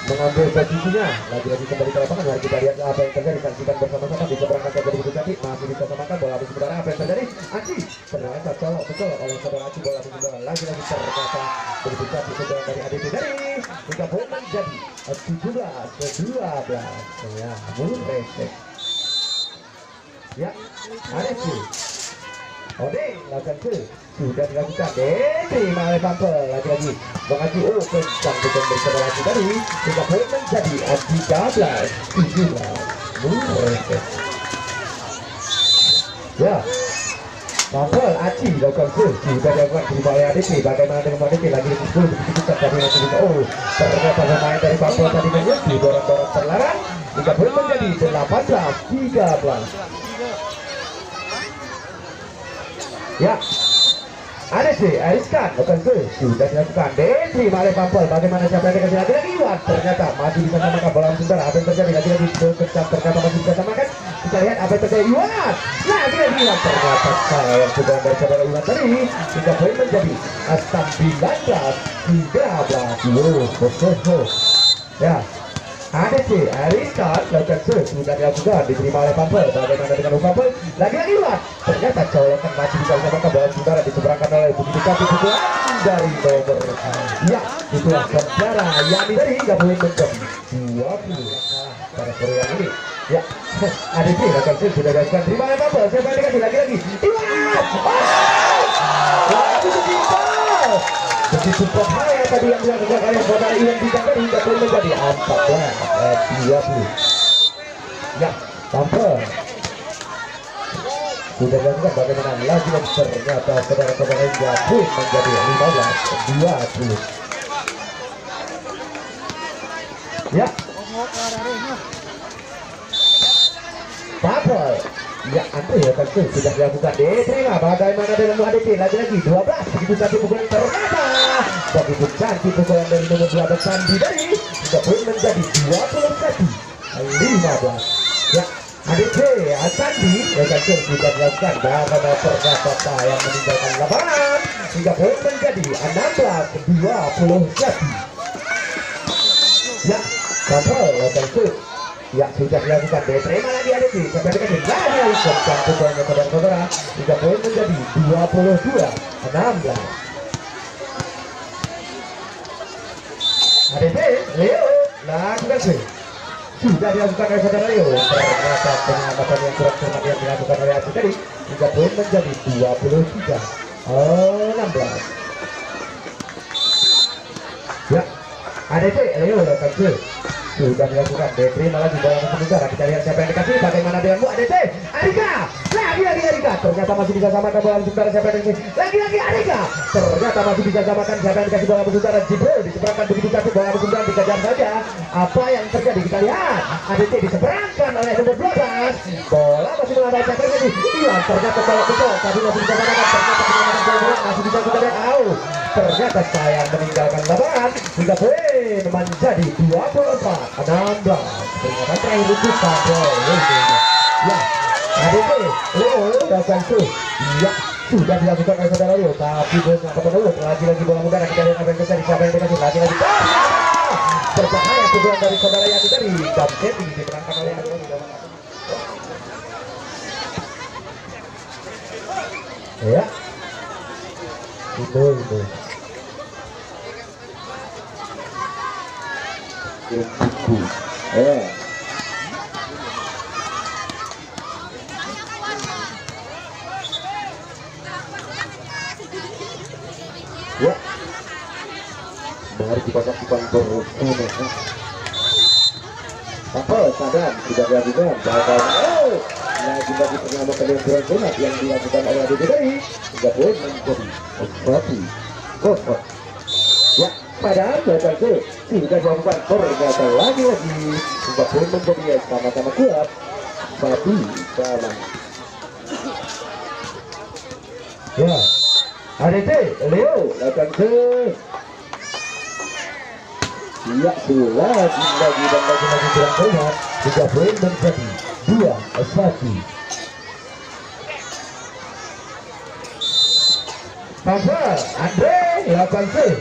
mengambil posisinya. Lagi-lagi kembali ke lapangan. Mari kita lihat apa yang terjadi. Saksikan bersama-sama di seberang kaca begitu cantik. Masih bisa samakan bola habis saudara. Apa yang terjadi? Aci ternyata colok betul oleh saudara Aci bola habis saudara. Lagi-lagi ternyata begitu cantik saudara dari ADP dari 3 poin menjadi 17-12. Ya, resek. Ya, ADP Odeng lakukan sudah dilakukan. Terima oleh Pampel lagi-lagi Bang Haji. Oh kencang betul bersama lagi tadi 3 poin menjadi 13-17. Ya, Pampel Aci lakukan sudah dilakukan. Terima oleh ADP. Bagaimana dengan ADP lagi 10 begitu kita tadi masih bisa. Oh ternyata pemain dari Pampel tadi menyusul dorong-dorong terlarang. 3 poin menjadi 18-13. Ya, ADC Ariskan lakukan sudah dilakukan. Diterima oleh Pampel. Bagaimana siapa yang dikasih lagi-lagi? Wah, ternyata masih bisa samakan bola sebentar. Apa yang terjadi? Lagi-lagi kencang ternyata masih bisa samakan. Kita lihat apa yang terjadi. Wah, lagi-lagi ternyata sayang sudah dari saudara Iwan tadi 3 poin menjadi 19-13. Ya, ADC Ariskan lakukan sudah dilakukan. Diterima oleh Pampel. Bagaimana dengan Pampel? Lagi-lagi luar. Ternyata colokan masih bisa disamakan bola saudara diseberangkan oleh begitu cantik pukulan dari nomor. Ya, itulah saudara Yani dari 3 poin menjadi 20 pada sore yang ini. Ya, ADC lakukan sudah dilakukan. Terima oleh Pampel. Siapa yang dikasih lagi-lagi? Iwan. Begitu bahaya tadi yang dilakukan oleh saudara Iwan Bintang hingga poin menjadi 14-20. Ya, Pampel sudah dilakukan. Bagaimana lagi ternyata saudara-saudara hingga poin menjadi 15-20. Ya, Pampel. Ya, Andre ya kan sudah dilakukan. Diterima. Bagaimana dengan ADP? Lagi-lagi 12 begitu cantik pukulan ternyata begitu cantik pukulan dari nomor 12 Sandi dari 3 poin menjadi 21-15. Ya, ADP Sandi ya kan sudah dilakukan. Bagaimana ternyata yang meninggalkan lapangan 3 poin menjadi 16-21. Ya, Pampel ya kan ya sudah dilakukan. Diterima lagi ADP. Sampai dikasih lagi kencang pukulannya saudara-saudara. 3 poin menjadi 22-16. ADP Leo lakukan sudah dilakukan oleh saudara Leo. Ternyata penyelamatan yang kurang cermat yang dilakukan oleh Aci tadi 3 poin menjadi 23-16. Ya, ADP Leo lakukan sudah dilakukan. Diterima lagi bola masuk udara. Kita lihat siapa yang dikasih. Bagaimana denganmu ADC Arika? Lagi-lagi Arika. Ternyata masih bisa samakan bola masuk udara. Siapa yang dikasih? Lagi-lagi Arika. Ternyata masih bisa samakan. Siapa yang dikasih bola masuk udara? Jibril diseberangkan begitu cantik bola masuk udara. Dikejar saja Apa yang terjadi kita lihat. ADT diseberangkan oleh nomor 12. Bola masih melanda capai ini. Iya, ternyata bola betul. Tapi masih bisa mengatakan ternyata menyelamatkan bola masih bisa kita lihat. Ternyata sayang meninggalkan lapangan hingga poin menjadi 24-16. Ternyata terakhir itu Pablo. Ya, ADT Leo datang tuh. Ya, sudah dilakukan oleh saudara Leo, tapi belum sampai menurut. Lagi-lagi bola mudara kita lihat apa yang terjadi. Siapa yang dikasih lagi-lagi. Berbahaya pukulan dari saudara yang tadi. Dan Kevin dimenangkan oleh ya, itu ya, baru dipasang berhubungan. Apa sadar sudah dilakukan bahkan lagi-lagi pertama kali sunat yang dilakukan oleh ADT tadi hingga poin menjadi 1-0. Ya, padahal datang ke sudah dilakukan pergatan lagi-lagi hingga poin menjadi sama-sama kuat 1-1. Ya, ADT Leo datang ke ya, lagi dan lagi kurang terlihat hingga poin menjadi 2-1. Maka Andre lakukan save.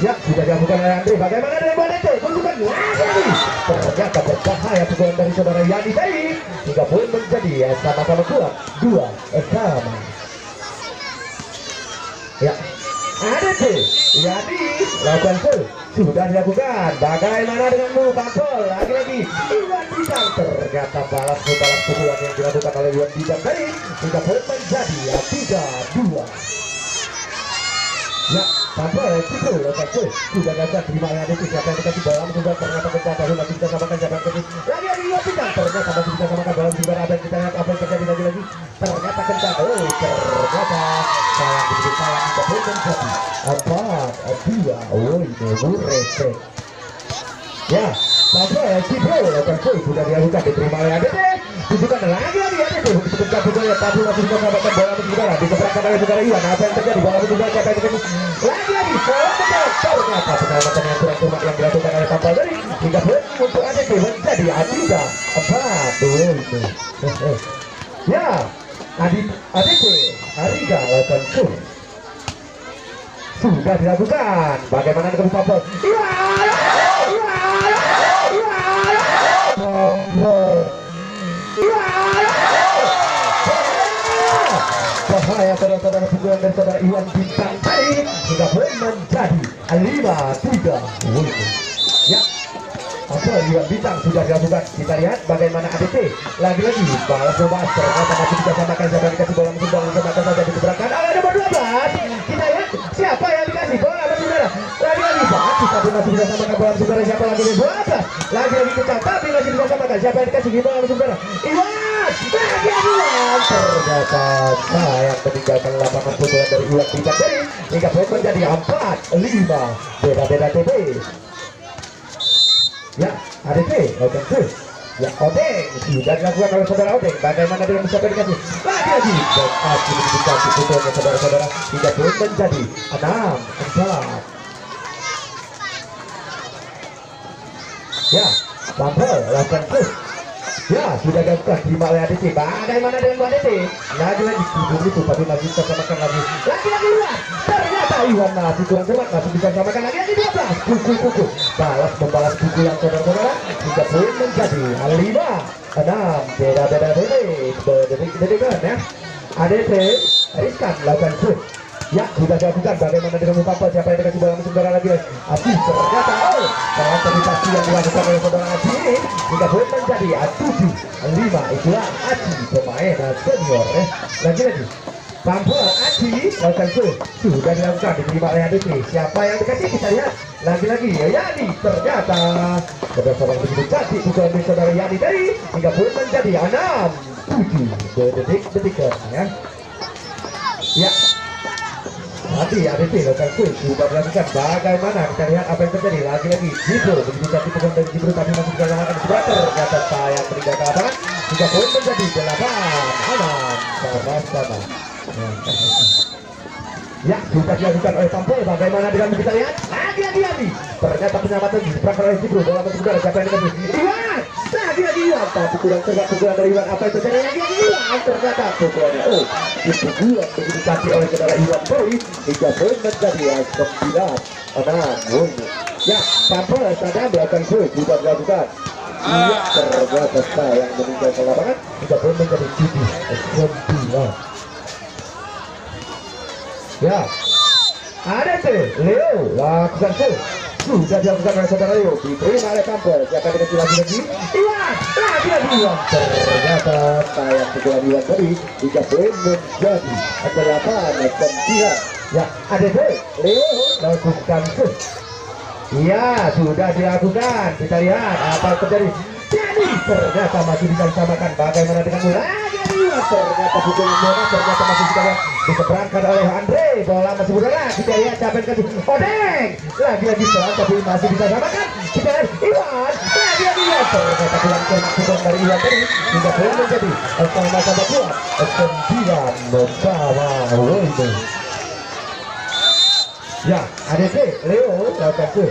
Ya, sudah dilakukan oleh Andre. Bagaimana dengan ADT? Tunjukkan lagi. Ternyata berbahaya pukulan dari saudara Yani tadi hingga poin menjadi sama-sama kuat 2-2. Ya, ADT Yani lakukan save. Sudah dilakukan. Bagaimana denganmu Pampol? Lagi-lagi Iwan Bidang. Ternyata balas pukulan yang dilakukan oleh Iwan Bidang tadi hingga poin menjadi 3-2. Ya, Pampol itu lokasi sudah gagal terima yang itu. Siapa yang dikasih bola juga ternyata kencang. Masih bisa samakan siapa yang dikasih. Lagi-lagi Iwan Bidang. Ternyata masih bisa samakan bola juga. Apa yang kita lihat, apa yang terjadi lagi-lagi. Ternyata kencang. Ternyata sayang begitu sayang hingga poin menjadi 4-2. Ini resek. Ya, sampai Cipro lakukan sudah dilakukan diterima oleh ADT. Tunjukkan lagi-lagi ADT begitu kencang pukulnya, tapi masih bisa mendapatkan bola musuh saudara. Diseberangkan oleh saudara Iwan. Apa yang terjadi? Bola musuh saudara siapa yang terjadi? Lagi-lagi bola betul. Ternyata penyelamatan yang kurang cermat yang dilakukan oleh Pampal tadi hingga poin untuk ADT menjadi 3-4. Ya, ADT Ariga lakukan sudah dilakukan. Bagaimana dengan Pampal? Bahaya saudara-saudara pukulan dari saudara Iwan Bintang tadi hingga poin menjadi 5-3. Ya, apa Iwan Bintang sudah dilakukan. Kita lihat bagaimana ADT lagi-lagi balas bebas. Ternyata masih bisa samakan siapa yang dikasih bola musuh bola samakan saja diseberangkan oleh nomor 12. Kita lihat siapa yang dikasih bola musuh saudara. Lagi-lagi bagus tapi masih bisa samakan bola musuh saudara. Siapa lagi 12. Lagi-lagi kencang tapi masih bisa samakan siapa yang dikasih bola musuh saudara. Iwan lagi-lagi Iwan. Ternyata sayang meninggalkan lapangan pukulan dari Iwan Bintang tadi hingga poin menjadi 4-5. Beda-beda TP. Ya, ADT lakukan save. Ya, Odeng sudah dilakukan oleh saudara Odeng. Bagaimana dengan siapa yang dikasih? Lagi-lagi dan aksi dikasih pukulannya saudara-saudara hingga poin menjadi 6-4. Ya, Pampel lakukan save. Ya, sudah dilakukan terima oleh ADT. Bagaimana dengan ADT? Lagi-lagi tujuh itu tapi masih bisa samakan lagi. Lagi-lagi Iwan. Ternyata Iwan masih kurang cepat, masih bisa samakan lagi 12. Pukul balas membalas pukulan saudara-saudara hingga poin menjadi 5-6. Beda-beda detik-detik ya. ADT riskan lakukan shoot. Ya, sudah dilakukan. Bagaimana dengan Pampal? Siapa yang dikasih bola musuh saudara lagi? Aji ternyata antisipasi yang dilakukan oleh saudara Aji ini hingga poin menjadi 7-5. Itulah Aji pemain senior lagi-lagi Pampal Aji lakukan sudah dilakukan diterima oleh ADT. Siapa yang dikasih? Kita lihat lagi-lagi Yani. Ternyata berdasarkan begitu cantik pukulan dari saudara Yani tadi hingga poin menjadi 6-7. Detik-detik ya. Ya, Nanti ADP lakukan full sudah dilakukan. Bagaimana kita lihat apa yang terjadi lagi-lagi. Jibro begitu cantik pukul dari Jibro tapi masih dikalahkan sebentar. Ternyata sayang meninggalkan lapangan. 3 poin menjadi 8 aman sama-sama. Ya, sudah dilakukan oleh Tampil. Bagaimana dengan kita lihat? Lagi-lagi. Ternyata penyelamatan diseberangkan oleh Jibro. Bola masuk udara. Siapa yang dikasih? Iwan! Lagi-lagi Iwan. Tapi kurang tegak pukulan dari Iwan. Apa yang terjadi? Lagi-lagi Iwan. Ternyata pukulannya. Oh, pukulan begitu cantik oleh saudara Iwan Boy. 3 poin menjadi 9 aman. Ya, Tampil sadar melakukan full. Sudah dilakukan. Iya, ternyata sayang meninggalkan lapangan. 3 poin menjadi 9. Ya, ada tuh Leo lakukan full. Sudah dilakukan oleh saudara Leo. Diterima oleh Tampil. Siapa dikasih lagi? Iwan. Lagi-lagi Iwan. Ternyata sayang pukulan Iwan tadi. 3 poin menjadi 8-9. Ya, ada tuh Leo lakukan full. Iya, sudah dilakukan. Kita lihat apa yang terjadi. Jadi ternyata masih bisa disamakan. Bagaimana dengan bola? Ternyata pukulan bola ternyata masih bisa diseberangkan oleh Andre. Bola masih bergerak. Kita lihat siapa yang kasih. Odeng. Lagi-lagi serang tapi masih bisa disamakan. Kita lihat Iwan. Lagi-lagi Iwan. Ternyata pukulan pukulan dari Iwan tadi. Hingga poin menjadi sama-sama kuat. 9 bersama Woi. Ya, ADC Leo lakukan full.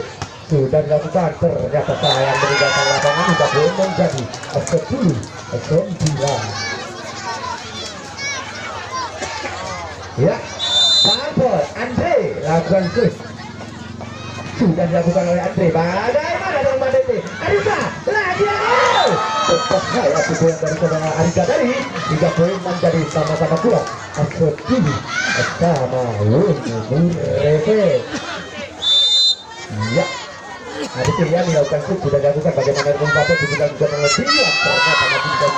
Sudah dilakukan. Ternyata sayang meninggalkan lapangan. Hingga poin menjadi 10-9. Ya, Tampil Andre lakukan full. Sudah dilakukan oleh Andre. Bagaimana dengan ADC? Arika lagi-lagi. Berbahaya pukulan dari saudara Arika tadi. 3 poin menjadi sama-sama kuat. 10 sama Mureke. Ya, ada pilihan dilakukan full. Sudah dilakukan. Bagaimana dengan Papo juga oleh Biwan. Ternyata masih bisa.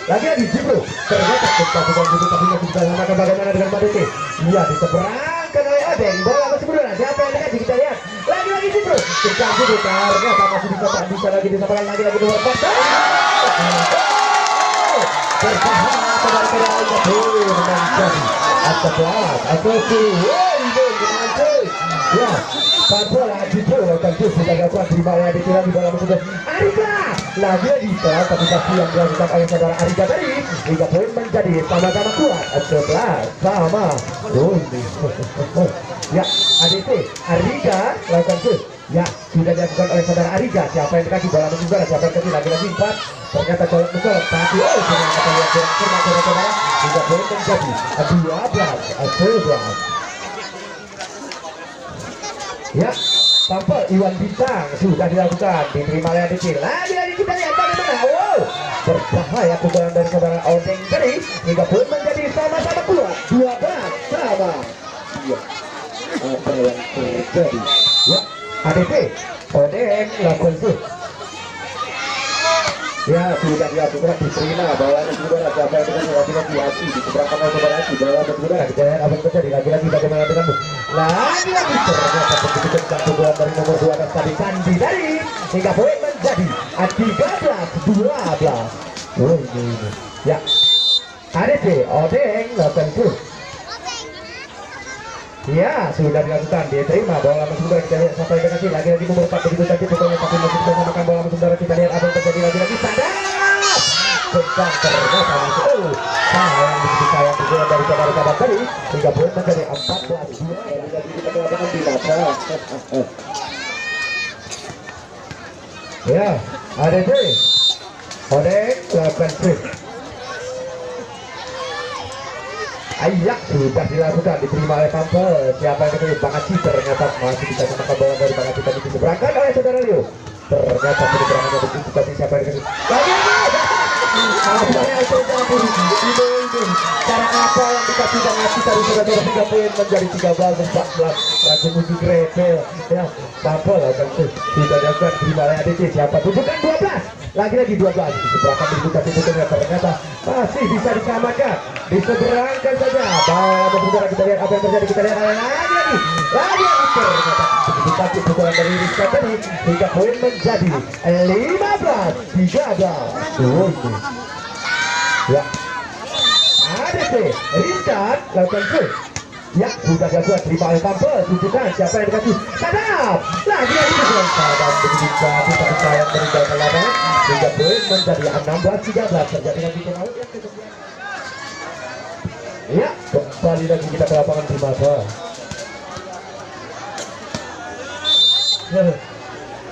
Lagi-lagi Jibro. Ternyata kecapukan Jibro tapi masih bisa disamakan. Bagaimana dengan Madeke? Iya, diseberangkan oleh Odeng. Bola masih bergerak. Siapa yang dekat? Kita lihat. Lagi-lagi Jibro. Kencang Jibro. Ternyata masih bisa lagi disamakan. Lagi-lagi nomor 4. Berbahaya saudara-saudara Ida boleh menjadi 11 atau 10. Ya, Papola Jibro lakukan full. Sudah dilakukan. Terima oleh Aditya di bola masuk. Arika lagi-lagi setelah tapi pasti yang dilakukan oleh saudara Arika tadi. 3 poin menjadi sama-sama kuat. 11 sama Doni. Ya, ADC Arika lakukan full. Ya, sudah dilakukan oleh saudara Arika. Siapa yang dikasih bola masuk udara? Siapa yang dikasih? Lagi-lagi 4. Ternyata colok mencolok. Tapi ternyata lihat kurang saudara. 3 poin menjadi 12-11. Ya, Tampil Iwan Bintang sudah dilakukan. Diterima oleh ADC. Lagi-lagi kita lihat bagaimana. Wow, berbahaya pukulan dari saudara Odeng tadi. 3 poin menjadi sama-sama kuat. 12 sama. Iya, apa yang terjadi? Ya, ADC Odeng lakukan full. Ya, sudah dilakukan. Diterima bawaan saudara. Siapa yang dengan lagi-lagi Asi diseberangkan oleh saudara Asi. Bawaan saudara. Kita lihat apa yang terjadi. Lagi-lagi bagaimana denganmu. Lagi-lagi ternyata begitu kencang pukulan dari nomor 2 dan tadi Sandi dari. Hingga poin menjadi 13-12. Oh, ini. Ya, ADC Odeng lakukan full. Ya, sudah dilakukan. Dia terima bola masuk udara. Kita lihat siapa yang dikasih. Lagi-lagi nomor 4 begitu cantik pukulnya tapi masih bisa samakan bola masuk udara. Kita lihat apa yang terjadi. Lagi-lagi sadar. Kencang ternyata masuk. Oh, sayang begitu sayang pukulan dari saudara-saudara tadi. 3 poin menjadi 14-2. Lagi-lagi kita melakukan binasa. Ya, ADC Odeng lakukan full. Ayak sudah dilakukan. Diterima oleh Tampil. Siapa yang ketemu? Bang Aci. Ternyata masih bisa samakan bola dari Bang Aci tadi diseberangkan oleh saudara Leo. Ternyata penyeberangannya begitu tapi siapa yang ketemu? Lagi-lagi apa yang terjadi? Ini cara apa yang dikasih Bang Aci tadi saudara 3 poin menjadi 13-14. Lagu musik rebel. Ya, Tampil akan sudah dilakukan. Diterima oleh ADC. Siapa? Tunjukkan 12. Lagi-lagi 12. Diseberangkan dibuka pintunya. Ternyata masih bisa disamakan. Diseberangkan saja. Bola berputar. Kita lihat apa yang terjadi. Kita lihat lagi-lagi. Ternyata begitu cantik pukulan dari Rizka tadi. 3 poin menjadi 15-13. Ya, ADC Rizka lakukan full. Ya, sudah dilakukan, terima oleh Tampil, tunjukkan siapa yang dikasih. Sadap, lagi dengan Sadap begitu jatuh, tapi sayang meninggalkan lapangan hingga poin menjadi 16-13 terjadi dengan bikin out yang kemudian. Ya, kembali lagi kita ke lapangan di masa.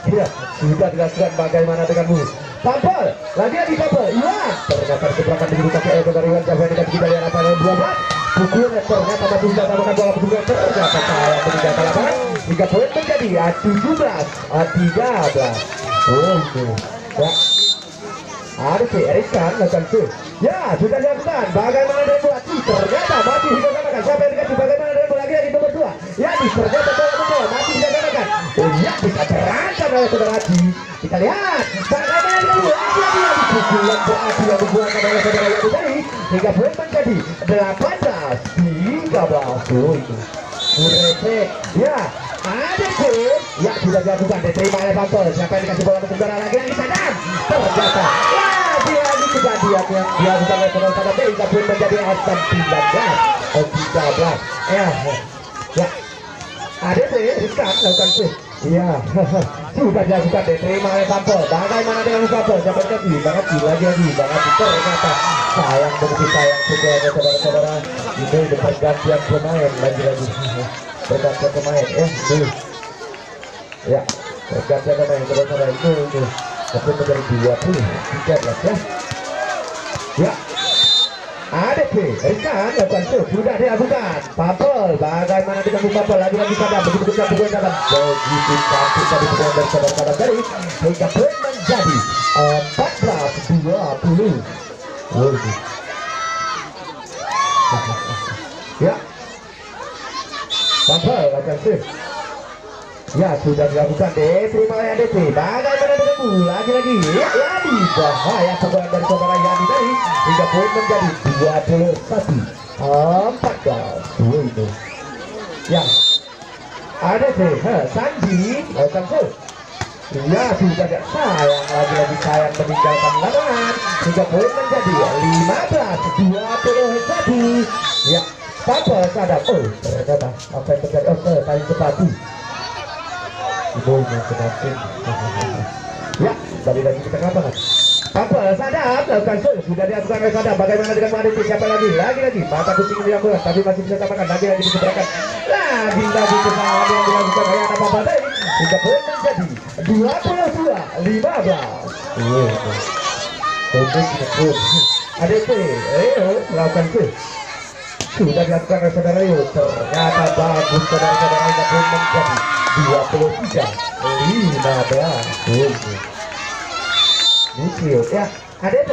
Ya, sudah dilakukan bagaimana denganmu? Tampil, lagi Tampil, Iwan. Ternyata keberangkatan diri kaki dari Iwan Java yang kita lihat apa yang 12. Pukulnya ternyata masih bisa melakukan bola pukulan ternyata salah meninggalkan lapangan hingga poin menjadi 17-13. Oh itu ya ada si Erikan lakukan shoot. Ya sudah dilakukan bagaimana dia buat ternyata masih bisa samakan siapa yang dikasih bagaimana dia lagi nomor 2 ya ternyata bola betul masih bisa samakan. Oh ya bisa terancam oleh saudara Haji. Kita lihat bagaimana dia buat lagi pukulan berarti yang dibuatkan oleh saudara Haji tadi hingga poin menjadi 18-13. Oh itu Urepek ya ada pun ya sudah dilakukan diterima oleh Tampil. Siapa yang dikasih bola ke saudara lagi Sadam ternyata ya dia di kejadian yang dilakukan oleh saudara Sadam hingga poin menjadi 19-13 ya ada Rizkan lakukan sih iya sudah dilakukan diterima oleh Tampil. Bagaimana dengan Tampil siapa yang dikasih banget lagi banget ternyata sayang begitu sayang pukulannya saudara-saudara ini pergantian pemain lagi pergantian pemain dulu ya pergantian pemain saudara-saudara itu tapi menjadi 20-13 ya ada sih Rizkan lakukan sudah dilakukan Tampil. Bagaimana dengan Tampil lagi Sadam begitu besar pukulan Sadam begitu cantik tadi pukulan dari saudara-saudara dari hingga poin menjadi 14-20. Ya Tampil lakukan sih ya sudah dilakukan diterima oleh ADP. Bagaimana denganmu lagi ya Yadi bahaya pukulan dari saudara Yadi tadi hingga poin menjadi 21-14 itu ya ADP Sandi lakukan sih ya sudah tidak sayang lagi sayang meninggalkan lapangan hingga poin menjadi 15-21 ya Tampil Sadam. Oh ternyata apa yang terjadi saling sepatu ya balik lagi kita ke lapangan Tampil Sadam lakukan shoot sudah dilakukan oleh Sadam. Bagaimana dengan Madrid siapa lagi mata kucing yang dilakukan tapi masih bisa tambahkan lagi diseberangkan lagi kesalahan yang dilakukan oleh anak Papa tadi hingga poin menjadi 22-15 ADP lakukan shoot sudah dilakukan oleh saudara Rio ternyata bagus saudara-saudara hingga poin menjadi 23-15 Nikio ya ADP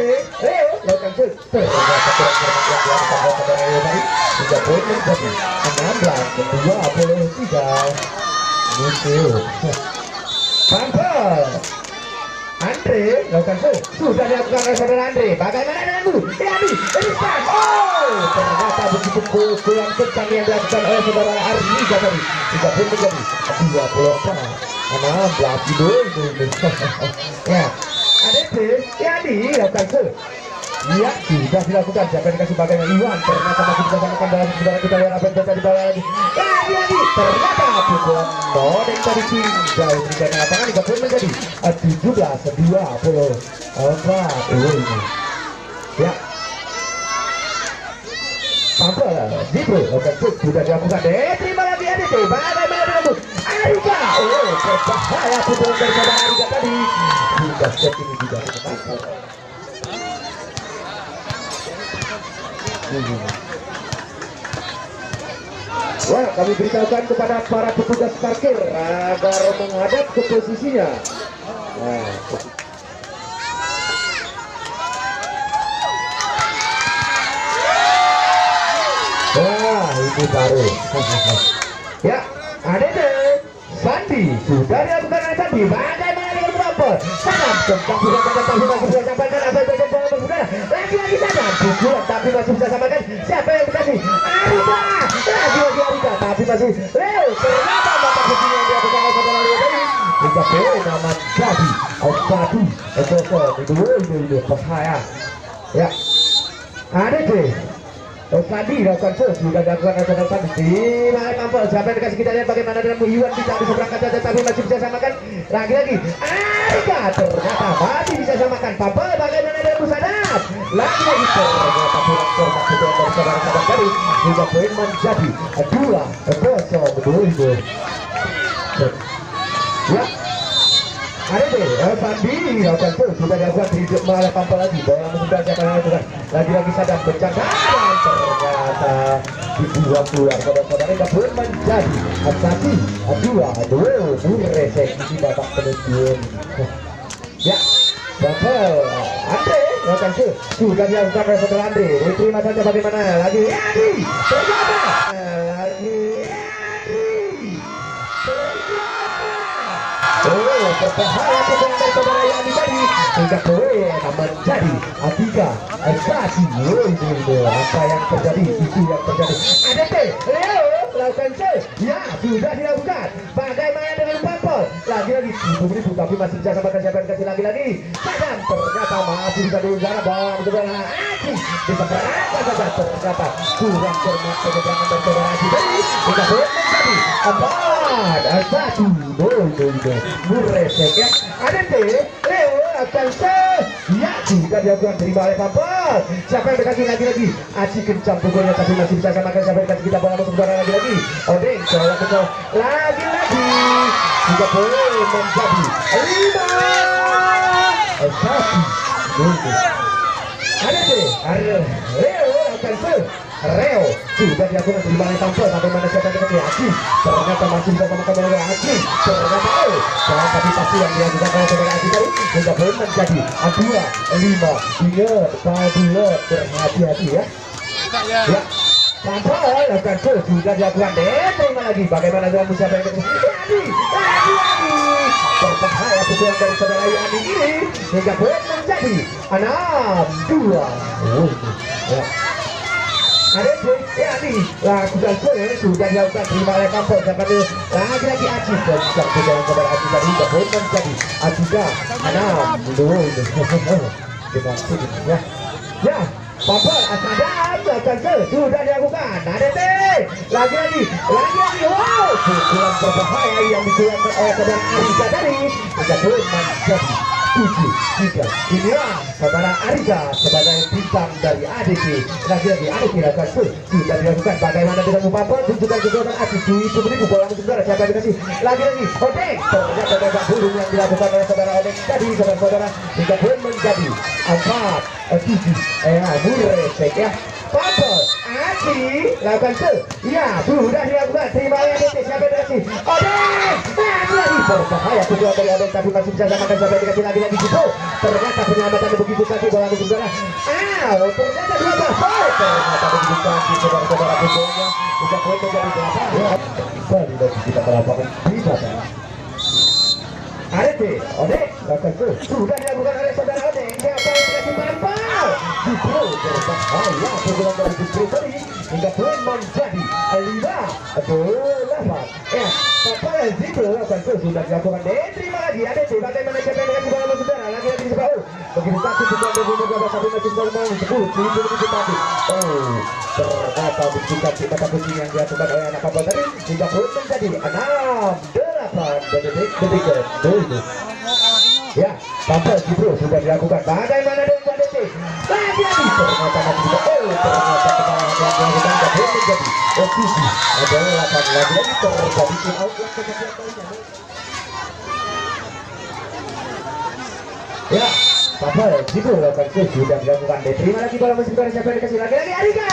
lakukan shoot ternyata kurang cermat yang dilakukan oleh saudara Rio tadi hingga poin menjadi 16-23 Nikio Tampil Andre lakukan shoot sudah dilakukan oleh saudara Andre. Bagaimana denganmu Yadi Rizkan ternyata begitu pukulan kencang yang dilakukan oleh saudara Arniga tadi hingga pun menjadi 24-16 ya ADP Yadi lakukan shoot ya sudah dilakukan. Siapa yang dikasih bagaimana Iwan ternyata masih bisa samakan dalam saudara kita lihat apa yang terjadi di bawah lagi Yadi ternyata pukulan yang tadi tinggal di lapangan hingga pun menjadi 17-24 ya Tampil Zibro lakukan shoot sudah dilakukan terima lagi ADP. Bagaimana denganmu Arika berbahaya pukulan dari saudara Arika tadi hingga set ini juga wah kami beritahukan kepada para petugas parkir agar menghadap ke posisinya. Wah ini baru ya ADP Sandi sudah dilakukan oleh Sandi. Bagaimana dengan Bapak Sadam tentang sudah masih bisa sampaikan apa yang terjadi dalam bersaudara lagi Sadam pukulan tapi masih bisa sampaikan siapa yang dikasih Arika lagi Arika tapi masih ternyata mata kucing yang dilakukan oleh saudara Leo tadi hingga poin aman jadi 1-0 itu bahaya ya ADP Tadi lakukan show sudah dilakukan oleh tadi di mana tampil siapa yang dikasih kita lihat bagaimana dengan Iwan bisa bisa berangkat saja tapi masih bisa samakan lagi-lagi Arika ternyata masih bisa samakan tampil bagaimana dengan Musadab lagi-lagi ternyata pulang korban kedua dari saudara-saudara tadi hingga poin menjadi 2-0 ya. Ada deh, Sandi lakukan pun sudah dilakukan di malah tampil lagi bola sudah siapa yang lakukan lagi-lagi sadar bercanda dan ternyata dibuang keluar saudara-saudara hingga poin menjadi 1-2 Muresek di babak penentuan ya. Bapak Andre lakukan pun sudah dilakukan oleh saudara Andre diterima saja bagaimana lagi ternyata lagi berbahaya kebenaran dari saudara yang tadi hingga poin menjadi 3-1 apa yang terjadi itu yang terjadi ADT Leo lakukan save ya sudah dilakukan bagaimana dengan Pampol lagi-lagi itu tapi masih bisa sama siapa yang kasih lagi-lagi Sadam ternyata masih bisa diusaha bawang saudara Aji bisa berangkat saja ternyata kurang cermat penyeberangan dari saudara Aji tadi hingga poin menjadi 4-1 Muresek ya. ADT Leo akan ya juga dilakukan terima oleh Pampol siapa yang dikasih lagi-lagi Aji kencang pukulnya tapi masih bisa samakan siapa yang dikasih kita bola masuk saudara lagi-lagi Odeng coba betul lagi-lagi juga boleh menjadi 5-1 ADT Leo akan Reo sudah dilakukan terima oleh Tampil bagaimana siapa yang dikasih Aji ternyata masih bisa sama-sama dengan Aji ternyata jangan tapi pasti yang dilakukan oleh saudara Aji tadi hingga poin menjadi 2-5 ingat Padulet berhati-hati ya ya Tampil lakukan sudah dilakukan terima lagi bagaimana dengan siapa yang dikasih lagi berbahaya pukulan dari saudara Yani ini hingga poin menjadi 6-2 ya. ADT Yani lakukan sudah dilakukan terima oleh Kampol sampai lagi-lagi Aji dan pukulan saudara Aji tadi hingga poin menjadi 3-6 dengan sini ya ya Pampol Asadam lakukan sudah dilakukan ADT lagi-lagi wow pukulan berbahaya yang dikeluarkan oleh saudara Arika tadi hingga poin menjadi 7-3 inilah saudara Arika sebagai bintang dari ADT lagi-lagi ADT lakukan sudah dilakukan bagaimana dengan Pampol tunjukkan kekuatan Aji itu beribu bola untuk saudara siapa yang dikasih lagi-lagi Odeng ternyata babak burung yang dilakukan oleh saudara Odeng tadi saudara-saudara hingga poin menjadi 4-7 Muresek ya Pampol Aji lakukan ya sudah dilakukan terima oleh ADT siapa yang dikasih Odeng lagi berbahaya pukulan dari Odeng tapi masih bisa samakan siapa yang dikasih lagi gitu ternyata penyelamatannya begitu cantik bola untuk saudara ternyata 12 ternyata begitu cantik saudara-saudara pukulnya bisa poin menjadi 8 kembali lagi kita ke lapangan di sana ADT Odeng lakukan sudah dilakukan oleh saudara Odeng siapa yang dikasih Pampol justru berbahaya pukulan dari justru tadi hingga poin menjadi 5-8 ya Pampol Zidro lakukan sudah dilakukan terima lagi ADT bagaimana siapa yang dikasih bola saudara lagi-lagi di sebelah begitu cantik pukulan dari saudara tapi masih bisa mau 10 begitu cantik ternyata begitu cantik mata kucing yang dilakukan oleh anak Pampol tadi hingga poin menjadi 6-8 detik ya Pampol Zidro sudah dilakukan bagaimana dengan ADT lagi-lagi ternyata masih bisa ternyata kesalahan yang dilakukan dan poin menjadi 7-8 lagi-lagi terjadi tim out yang kemudian poinnya ya Pampol Zidro lakukan sudah dilakukan diterima lagi bola masih saudara siapa yang dikasih lagi-lagi Arika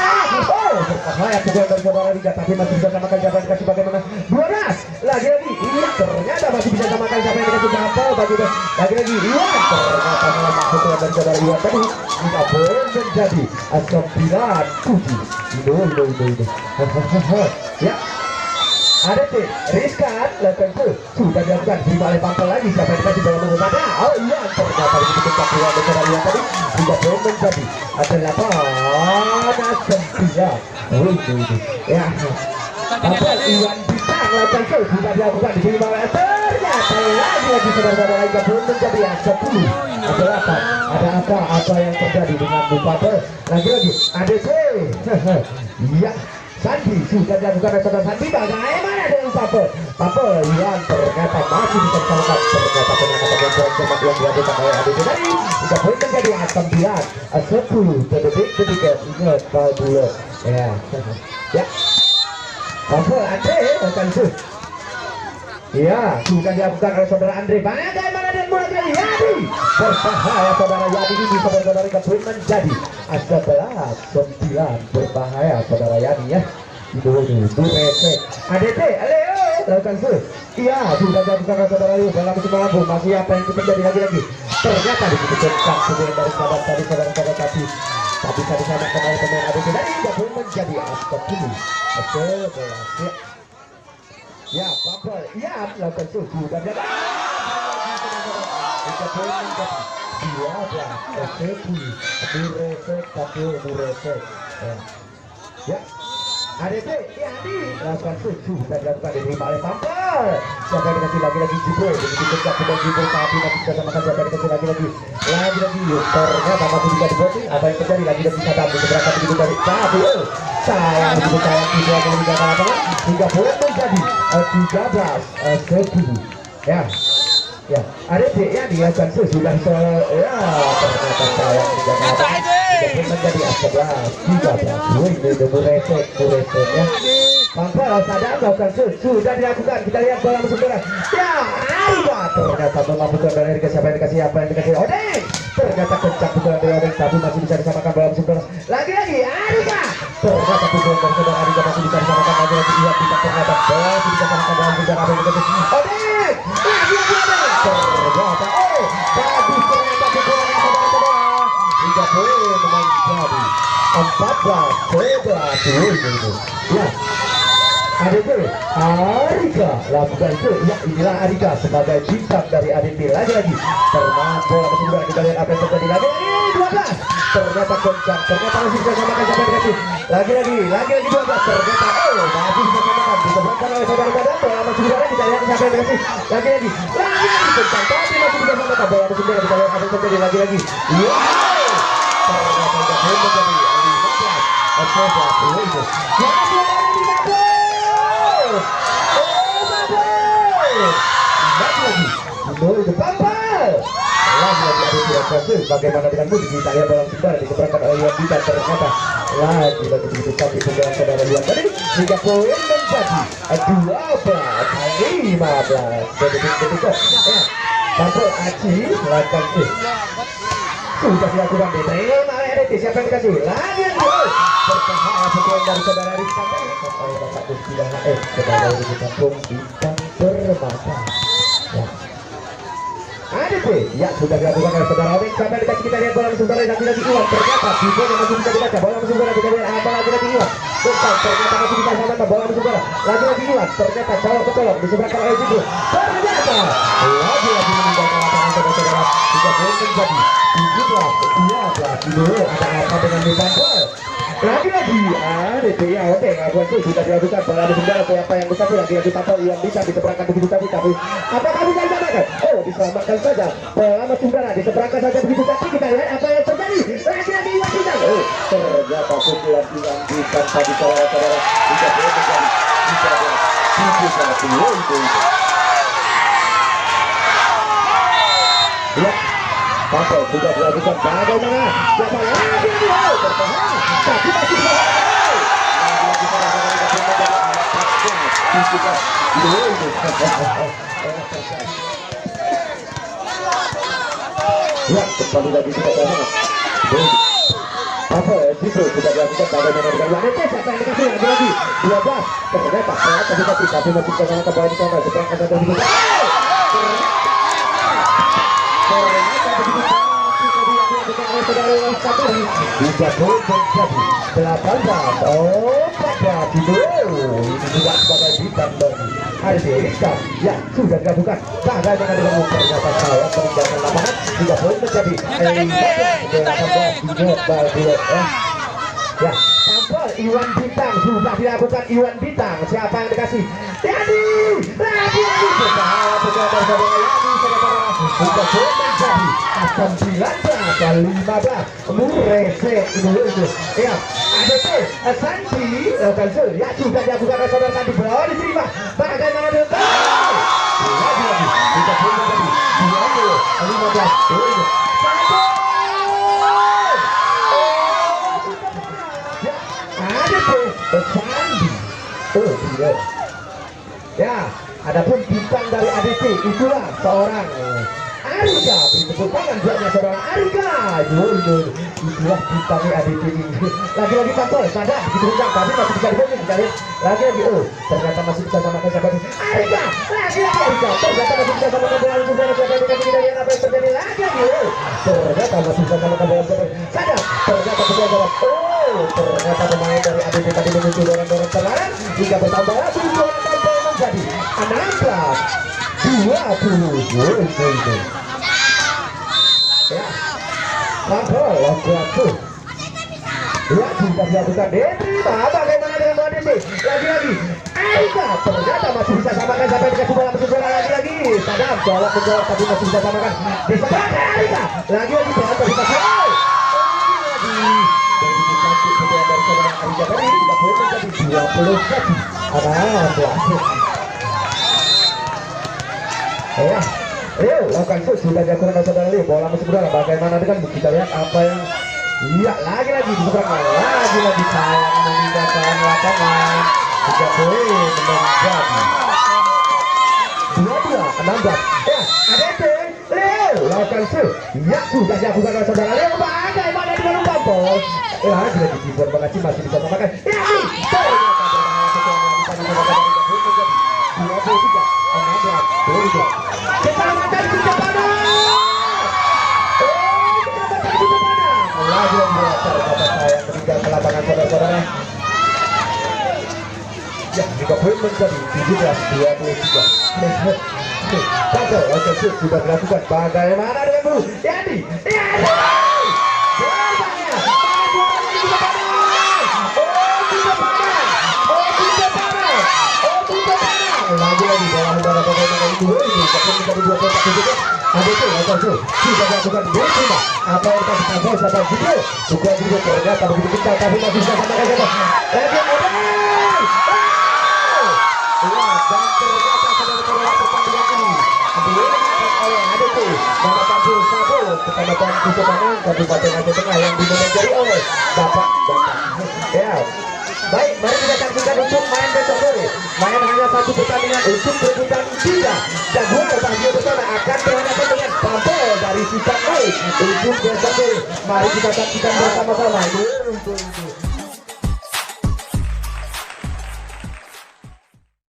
berbahaya pukulan dari saudara Arika tapi masih bisa samakan siapa yang dikasih bagaimana 12 lagi-lagi iya ternyata masih bisa samakan siapa yang dikasih Pampol lagi-lagi Iwan ternyata melemah pukulan dari saudara Iwan tadi hingga poin menjadi 9-7 ya ADT Rizkan lakukan sudah dilakukan terima oleh Pampol lagi siapa yang dikasih bola menggunakan iya ternyata begitu kencang keluar dari saudara Iwan tadi hingga poin menjadi 8-9 ya Pampol Iwan bintang lakukan sudah dilakukan diterima oleh ternyata lagi saudara-saudara, hingga belum menjadi 10. Ada apa yang terjadi dengan Bupate? Lagi-lagi ADC. Ya, Sandi sudah dilakukan oleh saudara Sandi. Bagaimana dengan Pape? Yang ternyata masih bisa disalahkan. Ternyata penanganan yang kurang cermat yang dilakukan oleh ADC tadi. Hingga belum menjadi 9, 10. Detik-detik ingat dulu. Ya. Pape Andre akan shoot. Ya, sudah dilakukan oleh saudara Andre. Bagaimana dan mulai dari Yadi? Berbahaya saudara Yadi ini saudara-saudara kebun menjadi 11-9. Berbahaya saudara Yadi ya. Itu resek. ADT, Leo lakukan shoot. Iya, sudah dilakukan oleh saudara Leo dalam musim lampu. Masih apa yang terjadi lagi-lagi? Ternyata dikejar kemudian dari sahabat tadi saudara-saudara tapi bisa disamakan oleh pemain ADT dari kebun menjadi 11. Ya, Pampel, ya, lakukan susu dan ada. Kita boleh menjadi 12, Muresek. Ya, ADT, ya, lakukan susu dan lakukan diterima oleh Pampel. Siapa yang dikasih lagi-lagi Jibril, begitu tegak dan Jibril tapi masih bisa samakan siapa yang dikasih lagi-lagi. Ternyata masih bisa diboting. Apa yang terjadi lagi-lagi Sadam bergerakkan begitu dari Sabu. Sayang begitu sayang tidak akan meninggalkan lapangan hingga boleh menjadi 13-10. Ya, ADT ya dilakukan sudah ya ternyata sayang meninggalkan lapangan hingga menjadi 11-13. Muresek ya. Pampel Sadam lakukan sudah dilakukan. Kita lihat bola musuh bola. Ya, Arika ternyata mengambil dari siapa yang dikasih Odeng. Ternyata kencang pukulan dari Odeng tapi masih bisa disamakan bola musuh bola. Lagi-lagi Arika. Ternyata pukulan dari saudara Arika masih bisa disamakan lagi-lagi. Iya, bisa ternyata masih bisa disamakan bola musuh bola. Odeng. Ternyata bagus ternyata pukulan saudara-saudara. Hingga boleh menjadi 14-11. Ya. ADT, Arika lakukan itu. Ya, inilah Arika sebagai bintang dari ADT. Lagi-lagi termasuk bola masih juga kita lihat apa yang terjadi lagi-lagi 12. Ternyata kencang, ternyata masih bisa samakan siapa yang dikasih. Lagi-lagi 12. Ternyata masih bisa samakan. Disebutkan oleh saudara-saudara bola masih juga kita lihat siapa yang dikasih. Lagi-lagi kencang, tapi masih bisa samakan bola masih juga kita lihat apa yang terjadi lagi-lagi. Ternyata belum menjadi 15. Bagaimana dengan musik kita lihat dalam sebentar dikeberangkan oleh Yuan Bita. Ternyata lagi begitu tapi penggunaan saudara Yuan tadi hingga poin menjadi 12-15. Detik-detik ya. Pampel Aci lakukan sudah dilakukan diterima oleh ADT. Siapa yang dikasih lagi yang bertahan pukulan dari saudara Rizkan oleh Bapak Kusbila sebagai di kampung bintang permata. Ya, ADT ya sudah dilakukan oleh saudara Odeng. Siapa yang dikasih kita lihat bola musuh bola lagi-lagi Iwan. Ternyata Bibo yang masih bisa dibaca bola musuh bola kita lihat apa lagi-lagi Iwan. Bukan ternyata masih bisa samakan bola musuh bola lagi-lagi Iwan. Ternyata colok-colok diseberangkan oleh Bibo. Ternyata lagi-lagi meninggalkan lapangan saudara-saudara hingga belum menjadi 17-12. Ada apa dengan Pampel? Lagi-lagi ADT ya Odeng abuan itu sudah dilakukan bola musuh bola siapa yang bisa lagi-lagi Pampel yang bisa diseberangkan begitu tapi apakah bisa disamakan? Diselamatkan saja bola musuh bola diseberangkan saja begitu tapi kita lihat apa yang terjadi. Lagi-lagi Iwan Bintang. Ternyata pukulan Iwan Bintang tadi saudara-saudara tidak boleh menjadi 13-11. Ya, Pampel sudah dilakukan bagaimana? Siapa lagi bertahan? Tapi masih bertahan. Ya, kembali lagi kita sama. Pampel itu sudah dilakukan bagaimana dengan Wanete. Siapa yang dikasih lagi-lagi 12. Ternyata tapi masih bertahan ke bawah di sana. Seberang kata dari kita. Bisa boleh menjadi 18-14 itu ini juga sebagai bintang bagi ADT Rizka. Ya sudah dilakukan bagaimana dengan ternyata saya meninggalkan lapangan juga boleh menjadi 15-18 ya. Pampel Iwan Bintang sudah dilakukan Iwan Bintang. Siapa yang dikasih? Yani lagi bersama saudara Yani sudah menjadi 19-15 Murese itu ya ADT Santi Kalsul ya sudah dilakukan oleh saudara Santi bro diterima bagaimana dengan lagi kita punya tadi 15 Sandi. Oh tidak. Ya, adapun bintang dari ADC itulah seorang Arika. Beri tepuk tangan buatnya seorang Arika. Itulah bintangnya ADC ini. Lagi-lagi tampil, sadar begitu bintang tapi masih bisa dibanding kita lihat. Lagi-lagi ternyata masih bisa samakan sahabat Arika. Lagi-lagi Arika. Ternyata masih bisa samakan dengan saudara sahabat kita lihat apa yang terjadi lagi-lagi. Ternyata masih bisa samakan dengan sahabat. Sadar. Ternyata bisa samakan. Ternyata pemain dari ADC tadi menuju dorong-dorong terlarang hingga bertambah lagi menjadi 16-20 ya kontrol laku ya sudah dilakukan diterima bagaimana dengan ADC lagi-lagi Aika ternyata masih bisa samakan sampai dikasih bola masuk bola lagi-lagi Sadam jawab menjawab tapi masih bisa samakan bisa pakai Aika lagi-lagi ternyata bisa lagi begitu cantik dari saudara Aika tadi tidak boleh menjadi 21 ya, Leo lakukan shoot sudah dilakukan oleh saudara Leo bola masuk bola bagaimana dengan kita lihat apa yang iya lagi-lagi di seberang lagi-lagi sayang meninggalkan lapangan tidak boleh menjadi 22-16 ya ADC Leo lakukan shoot ya sudah dilakukan oleh saudara Leo bagaimana dengan umpan bos lagi-lagi keyboard mengaci masih bisa samakan ya keselamatan kita pada lagi saya meninggal ke lapangan saudara-saudara ya juga poin menjadi 17-23 Tackle oke sudah dilakukan bagaimana dengan Bu Yani lagi-lagi dalam udara bagaimana itu ini akan menjadi 2 kotak juga ada tuh sudah dilakukan diterima apa yang tadi sampai sahabat video bukan juga ternyata begitu kencang tapi masih bisa sama lagi lagi wah dan ternyata saudara-saudara pertandingan ini dimenangkan oleh ADC nama Kampung Sabo Kecamatan Kusumanang Kabupaten Aceh Tengah yang dimenangkan oleh Bapak ya baik mari kita saksikan untuk main besok sore main hanya satu pertandingan untuk perebutan 3 jagoan bahagia bersama akan berhadapan dengan Pampel dari Sikap Baik untuk besok sore mari kita saksikan bersama-sama